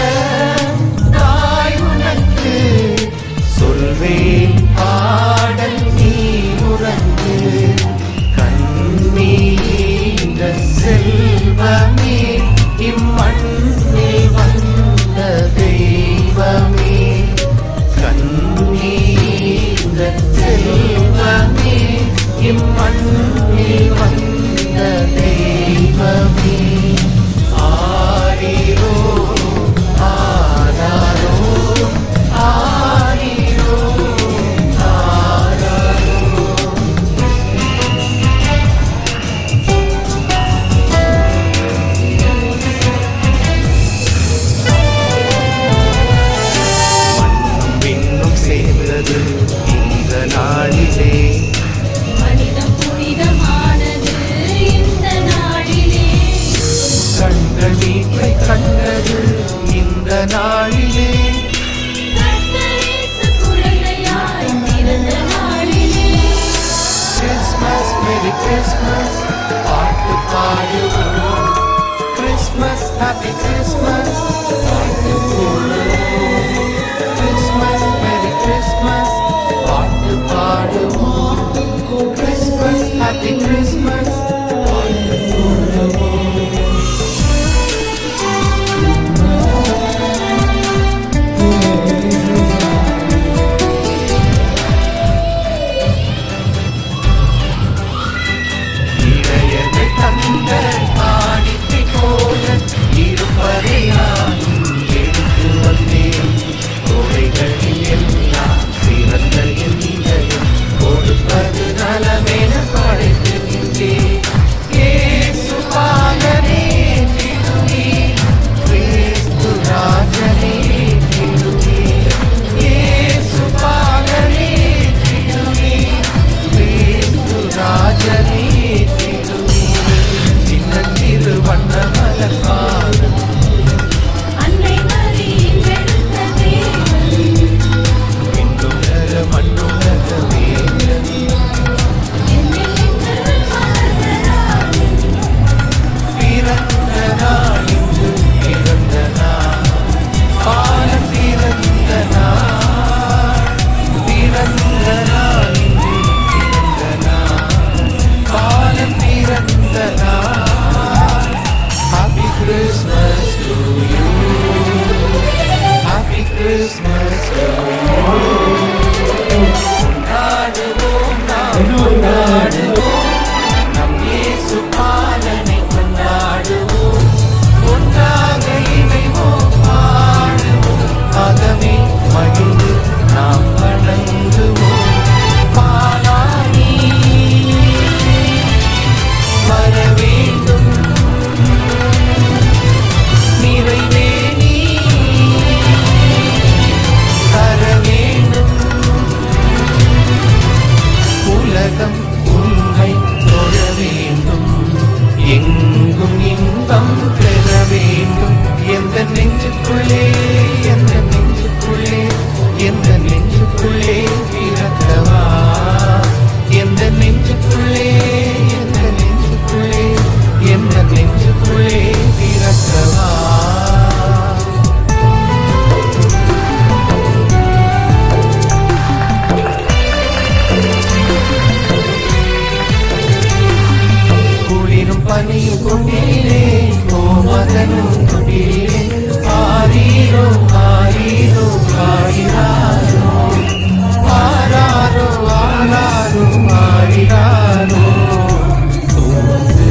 [SPEAKER 2] நாளிலே
[SPEAKER 3] கர்த்தரேசு குழந்தையாய் பிறந்த நாளிலே
[SPEAKER 2] கிறிஸ்மஸ் மேரி கிறிஸ்மஸ் பாட்டு பாடுவோம் கிறிஸ்மஸ் ஹாப்பி கிறிஸ்மஸ் பாட்டு கூறுவோம் கிறிஸ்மஸ் மேரி கிறிஸ்மஸ் பாட்டு பாடுவோம் கிறிஸ்மஸ் ஹாப்பி கிறிஸ்மஸ் பாட்டு கூறுவோம் இறையர்கள் தந்த காணிக்கை போல இருப்பதை நானும் எடுத்து வந்தேன் கோடைகளில் எல்லாம் சிறந்த என் இதயம் கொடுப்பது நலமென படைத்து நின்றேன் இயேசு பாலனே திருவே கிறிஸ்து ராஜனே திருவே இயேசு பாலனே திருவே கிறிஸ்து ராஜனே திருவே சின்ன சிறு வண்ண மலர்பாதம்
[SPEAKER 3] அன்னை மரியின் எடுத்த தேவன்
[SPEAKER 2] விண்ணுலக மண்ணுலக வேந்தன்
[SPEAKER 3] என்னில் இன்று மலர்ந்தராய்
[SPEAKER 2] பிறந்த நாள் இன்று பிறந்த நாள் பாலம் பிறந்த நாள் பிறந்த நாள் இன்று பிறந்த நாள் பாலம் பிறந்த நாள் Happy Christmas to you Happy Christmas to you கொண்டாடுவோம் நாம் கொண்டாடுவோம் நம் இயேசு பாலனை கொண்டாடுவோம் ஒன்றாக இணைவோம் பாடுவோம் ஆகவே மகிழ்ந்து நாம் வணங்குவோம் பாலானி வர வேண்டும் நிறைவே நீ தர வேண்டும் உலகம் உண்மை தொழ வேண்டும் எங்கும் இன்பம் பெற வேண்டும் எந்த நெஞ்சுக்குள்ளே எந்த நெஞ்சுக்குள்ளே எந்த நெஞ்சுக்குள்ளே பிறக்கவா எந்த நெஞ்சுக்குள்ளே எந்த நெஞ்சுக்குள்ளே எந்த நெஞ்சுக்குள்ளே பிறக்கவா குளிரும் பனியும் கொண்டிலே கோமகனும் கொண்டிலே ஆரீரோ ஆரீரோ ஆரிராரோ ஆராரோ ஆராரோ ஆரிராரோ தூங்கு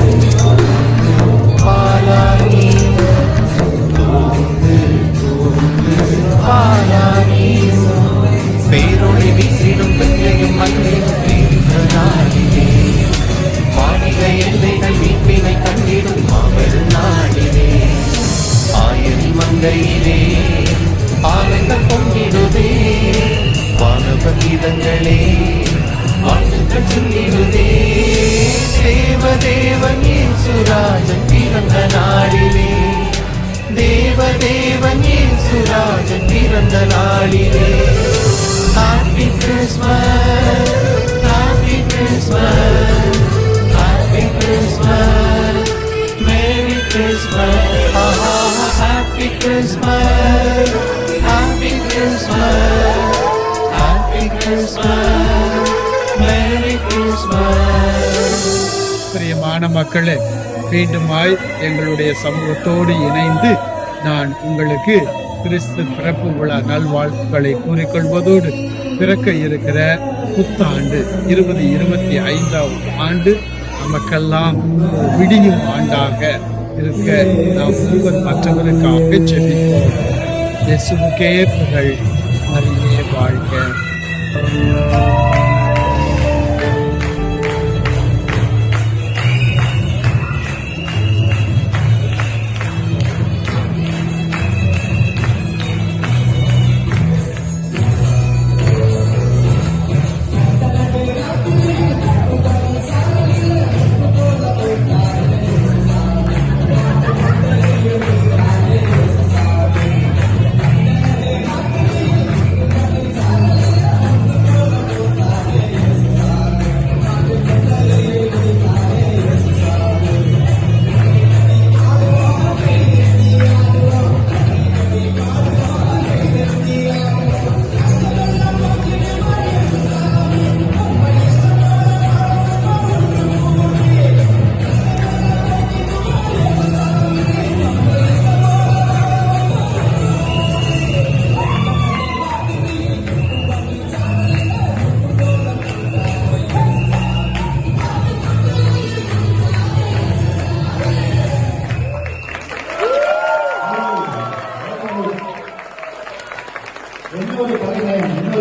[SPEAKER 2] பாலானி தூங்கு தூங்கு பாலானி பேரொளி வீசிடும் வெள்ளையும் மண்ணையும் பிரிந்த நாளிலே மாநில எல்லைகள் மீட்பினை கண்டிடும் மாபெரும் நாளிலே ஆயரி மந்தையிலே ஆனந்தம் பொங்கிடுதே வானவ கீதங்களே வாழ்த்துக்கள் சொல்லிடுதே தேவதேவன் இயேசுராஜன் பிறந்த நாளிலே தேவதேவன் இயேசுராஜன் பிறந்த நாளிலே Happy Christmas Happy Christmas Happy Christmas Merry Christmas Happy Christmas Happy Christmas Happy Christmas Merry Christmas
[SPEAKER 1] பிரியமான மக்களே, மீண்டுமாய் எங்களுடைய சமூகத்தோடு இணைந்து நான் உங்களுக்கு கிறிஸ்து பிறப்பு விழா நல்வாழ்த்துக்களை கூறிக்கொள்வதோடு பிறக்க இருக்கிற புத்தாண்டு 2025 ஆண்டு நமக்கெல்லாம் ஒரு விடியும் ஆண்டாக இருக்க நாம் ஒருவர் மற்றவருக்காக ஜெபிப்போம். இயேசுவுக்கே புகழ், மரியே வாழ்க.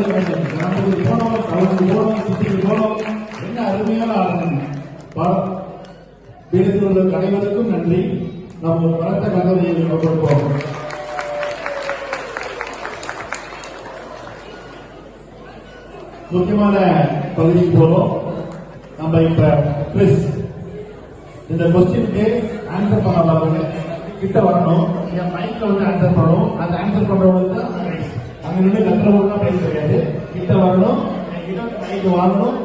[SPEAKER 5] போனோம், கலந்து போனோம், சுத்திட்டு போனோம். என்ன அருமையான ஆளுநர். பீடத்தில் உள்ள அனைவருக்கும் நன்றி. நாம் ஒரு பலத்த கலவையை கொடுப்போம். முக்கியமான பகுதிக்கு போறோம். நம்ம இப்ப குவிஸ், இந்த கொஸ்டினுக்கு ஆன்சர் பண்ண கிட்ட வரணும். என் மைக்ல வந்து ஆன்சர் பண்ணணும். அந்த ஆன்சர் பண்றவங்களுக்கு தான் அங்க நின்று கத்துறவங்க தான் பேச கிடையாது. கிட்ட வரணும், மைக்கு வாங்கணும்.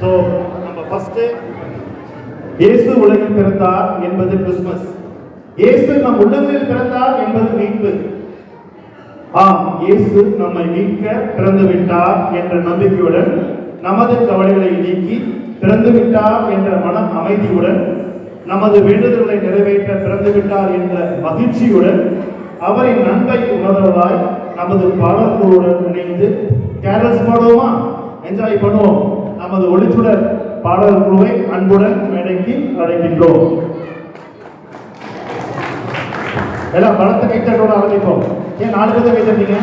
[SPEAKER 5] ஸோ நம்ம ஃபர்ஸ்ட் இயேசு உலகில் பிறந்தார் என்பது கிறிஸ்துமஸ். இயேசு நம் உள்ளங்களில் பிறந்தார் என்பது மீட்பு. ஆம், இயேசு நம்மை மீட்க பிறந்து விட்டார் என்ற நம்பிக்கையுடன், நமது கவலைகளை நீக்கி பிறந்து விட்டார் என்ற மன அமைதியுடன், நமது வேண்டுதல்களை நிறைவேற்ற பிறந்து விட்டார் என்ற மகிழ்ச்சியுடன், அவரின் நன்மை உணர்வதாய் நமது பாடல்களுடன் இணைந்து கேரல்ஸ் பாடுவோமா? என்ஜாய் பண்ணுவோம். நமது ஒளிச்சுடர் பாடல் குழுவை அன்புடன் மேடைக்கு அழைக்கின்றோம். எல்லாம் பலத்த கைத்தட்டோட ஆரம்பிப்போம். ஏன் 4 பேர் கைத்தட்டீங்க?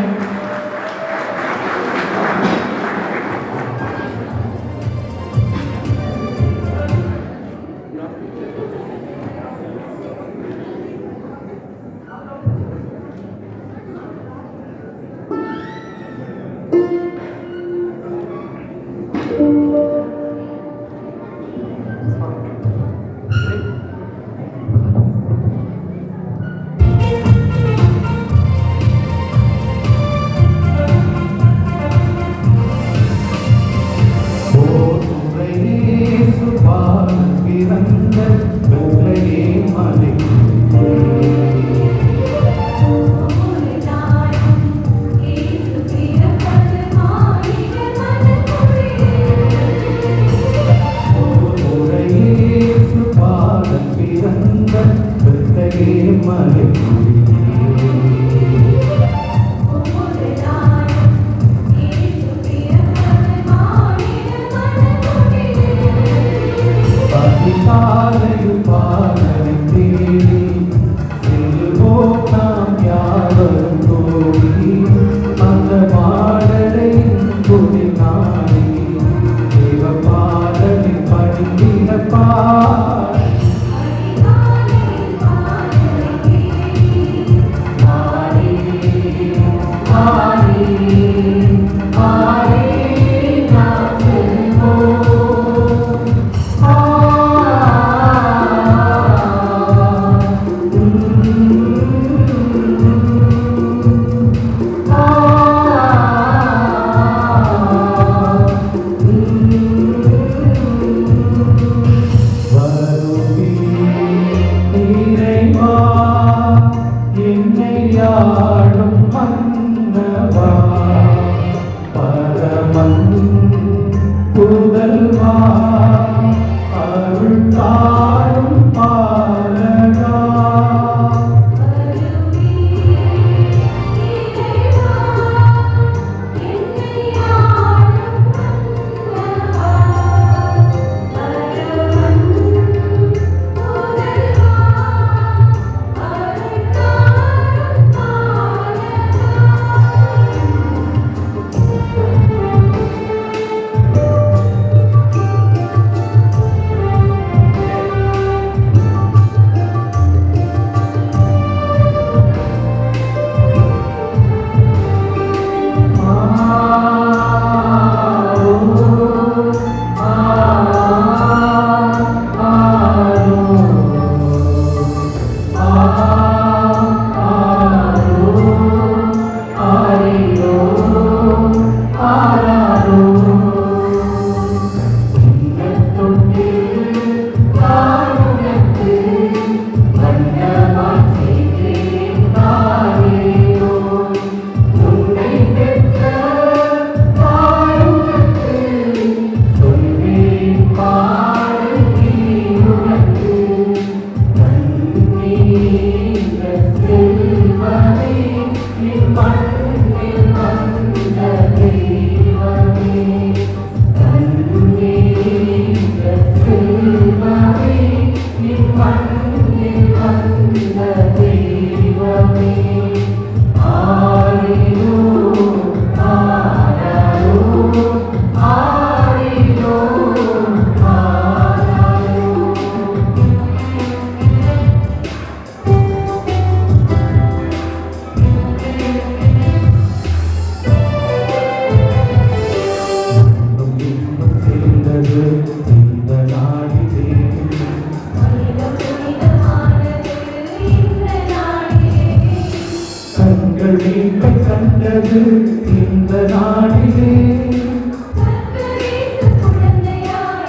[SPEAKER 3] கண்டது இந்த நாளிலே கர்த்தரேசு குழந்தையாய்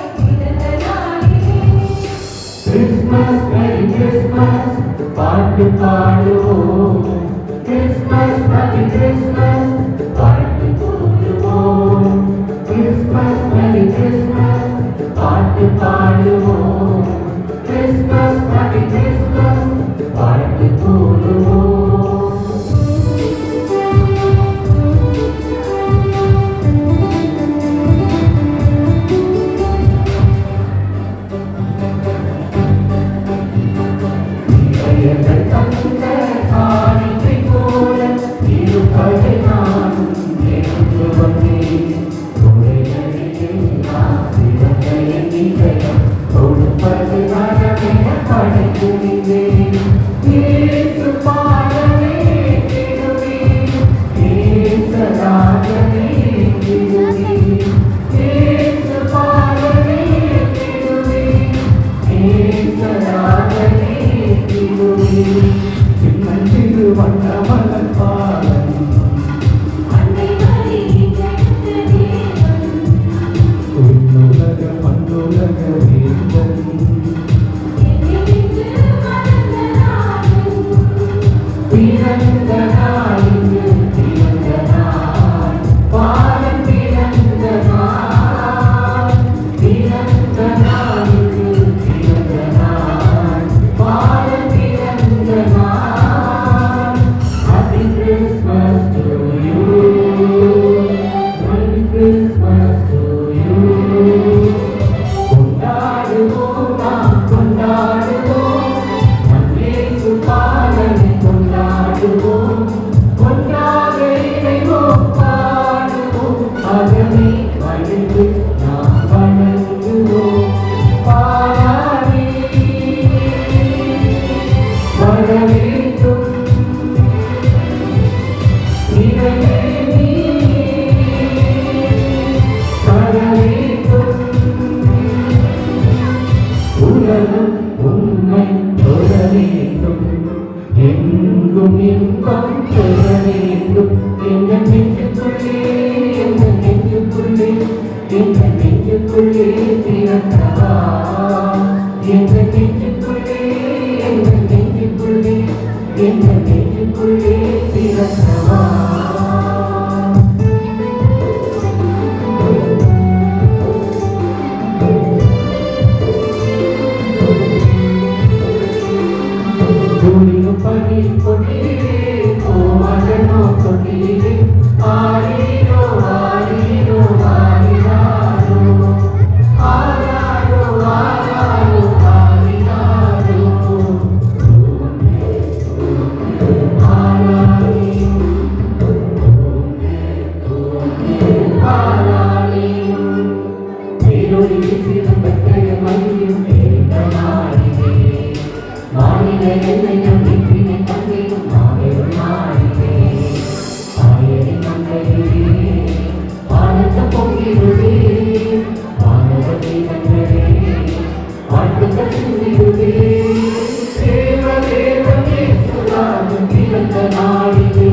[SPEAKER 6] உலகம் உண்மை தொழ வேண்டும், எங்கும் இன்பம் பெற வேண்டும். எங்கள் நெஞ்சுக்குள்ளே எங்கள் நெஞ்சுக்குள்ளே எங்கள் நெஞ்சுக்குள்ளே பிறந்தவா, எங்கள் நெஞ்சுக்குள்ளே எங்கள் நெஞ்சுக்குள்ளே எங்கள் நெஞ்சுக்குள்ளே பிறந்தவா. படி கொண்டிலே கோவலனோ கொண்டிலே ஆடிரோ ஆடிரோ ஆடினாரோ ஆடாரோ ஆடாரோ ஆடினாரோ ஆடாரே மேலோடி சிறப்பற்றைய மகிழும் மேலாடினே மாநில எல்லையும் விண்ணினை பங்கிடும் மாநிலம் மாறினே ஆயனை மந்தையிலே ஆனந்த பொங்கிடுவே மாணவத்தை மங்களே வாழ்த்துக்கள் சிந்திடுவே தேவ தேவனே சுராஜம் பிறந்த நாளிலே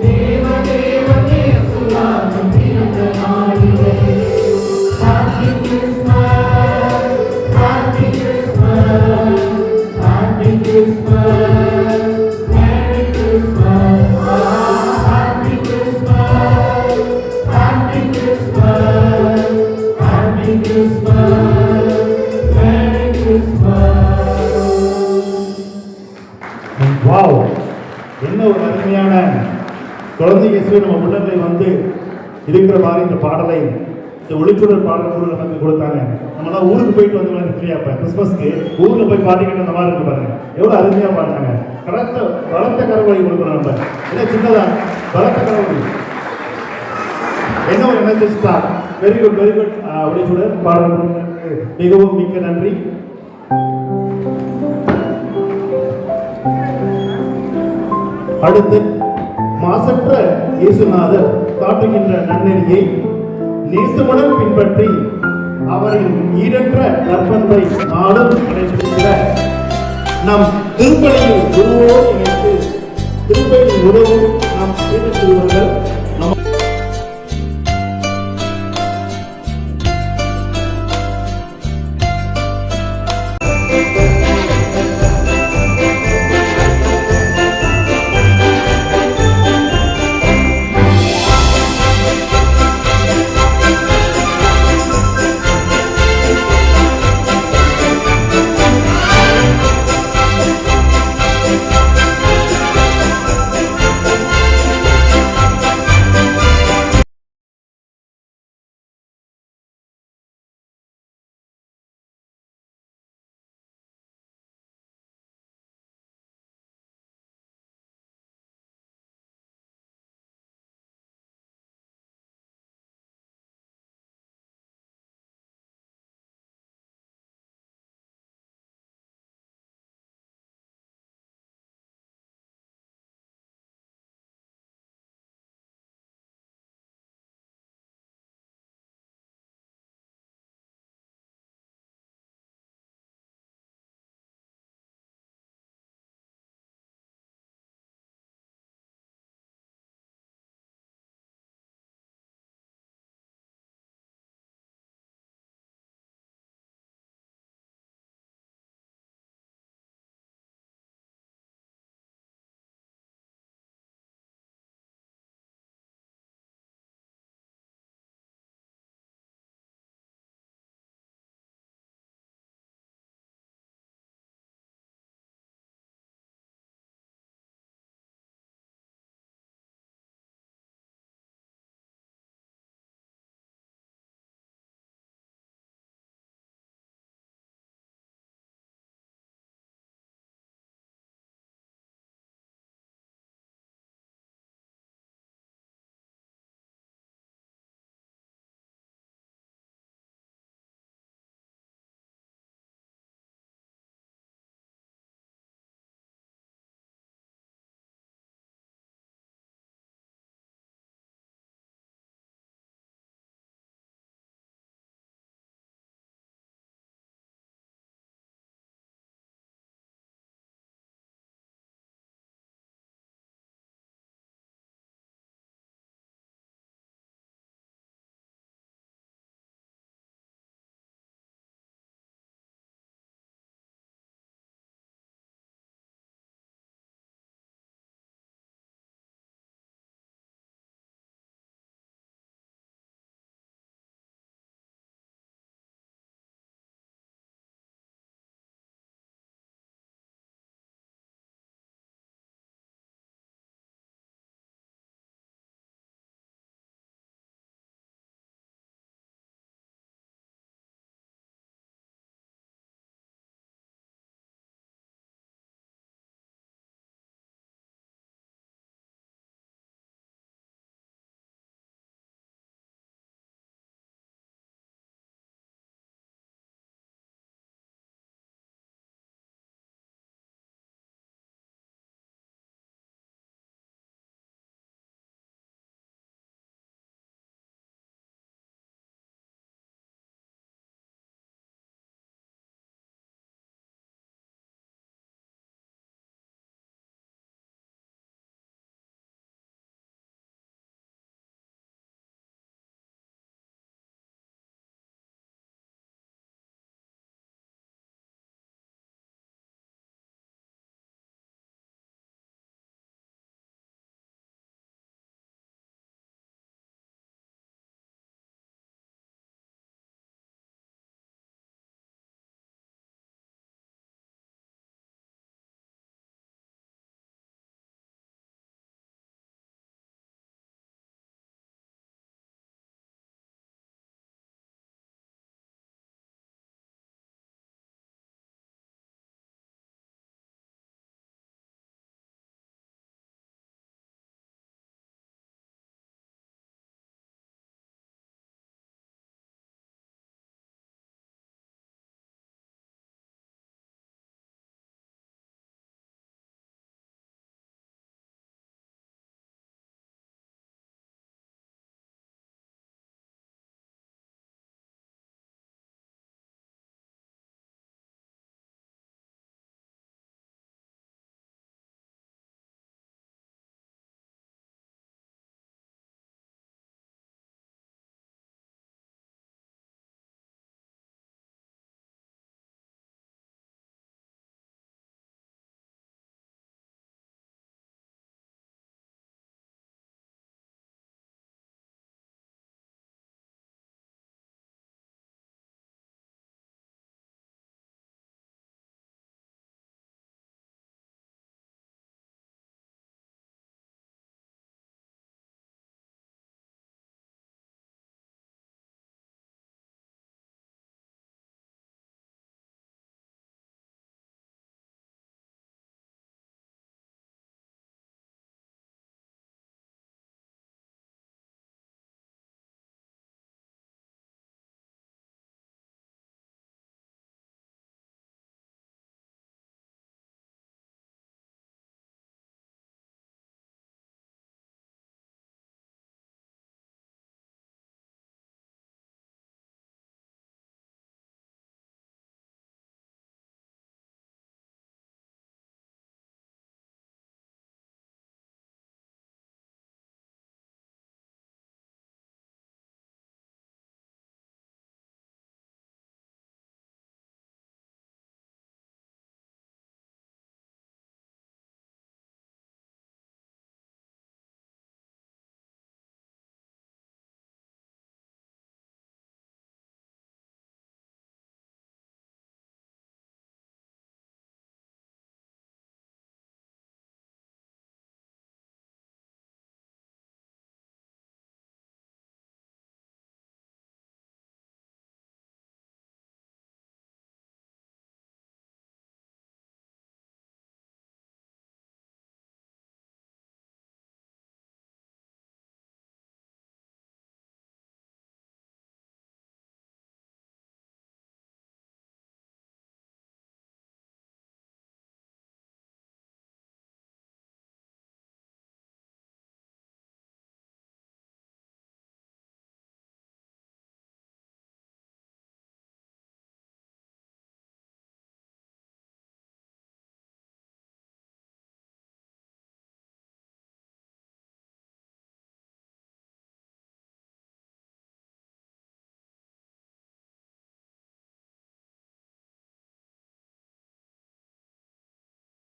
[SPEAKER 6] தேவ தேவனே சுராஜம் பிறந்த நாளிலே Happy Christmas, Happy Christmas, Happy Christmas, Merry Christmas, Happy Christmas, Happy Christmas, Happy Christmas, Merry Christmas.
[SPEAKER 5] Wow, என்ன ஒரு அருமையான குழந்தை இயேசுவை நம்ம உள்ளங்களை வந்து இருக்கிற மாதிரி இந்த பாடலை, இந்த ஒளிச்சுடர் பாடல் கூட நமக்கு கொடுத்தாங்க. நம்மளாம் ஊருக்கு போயிட்டு வந்து இல்லையா, இப்போ கிறிஸ்மஸ்க்கு ஊரில் போய் பாடிக்கிட்டு அந்த மாதிரி இருக்கு பாருங்க, எவ்வளோ அருமையாக பாடினாங்க. பலத்த கரவொலி கொடுக்கணும் நம்ம, என்ன சின்னதா பலத்த கரவொலி, என்ன ஒரு எனர்ஜிஸ்டா. Very good very good. ஒளிச்சுடர் பாடல் மிகவும் மிக்க நன்றி. அடுத்து மாசற்ற இயேசுநாதர் காட்டுகின்ற நன்னெறியை நேசமுடன் பின்பற்றி அவரின் ஈடற்ற நற்பண்பை நாளும் கடைபிடிக்கிற நம் திருப்பலியில் குருவோடு இணைத்து திருப்பலியின் உறவும் நாம் செய்து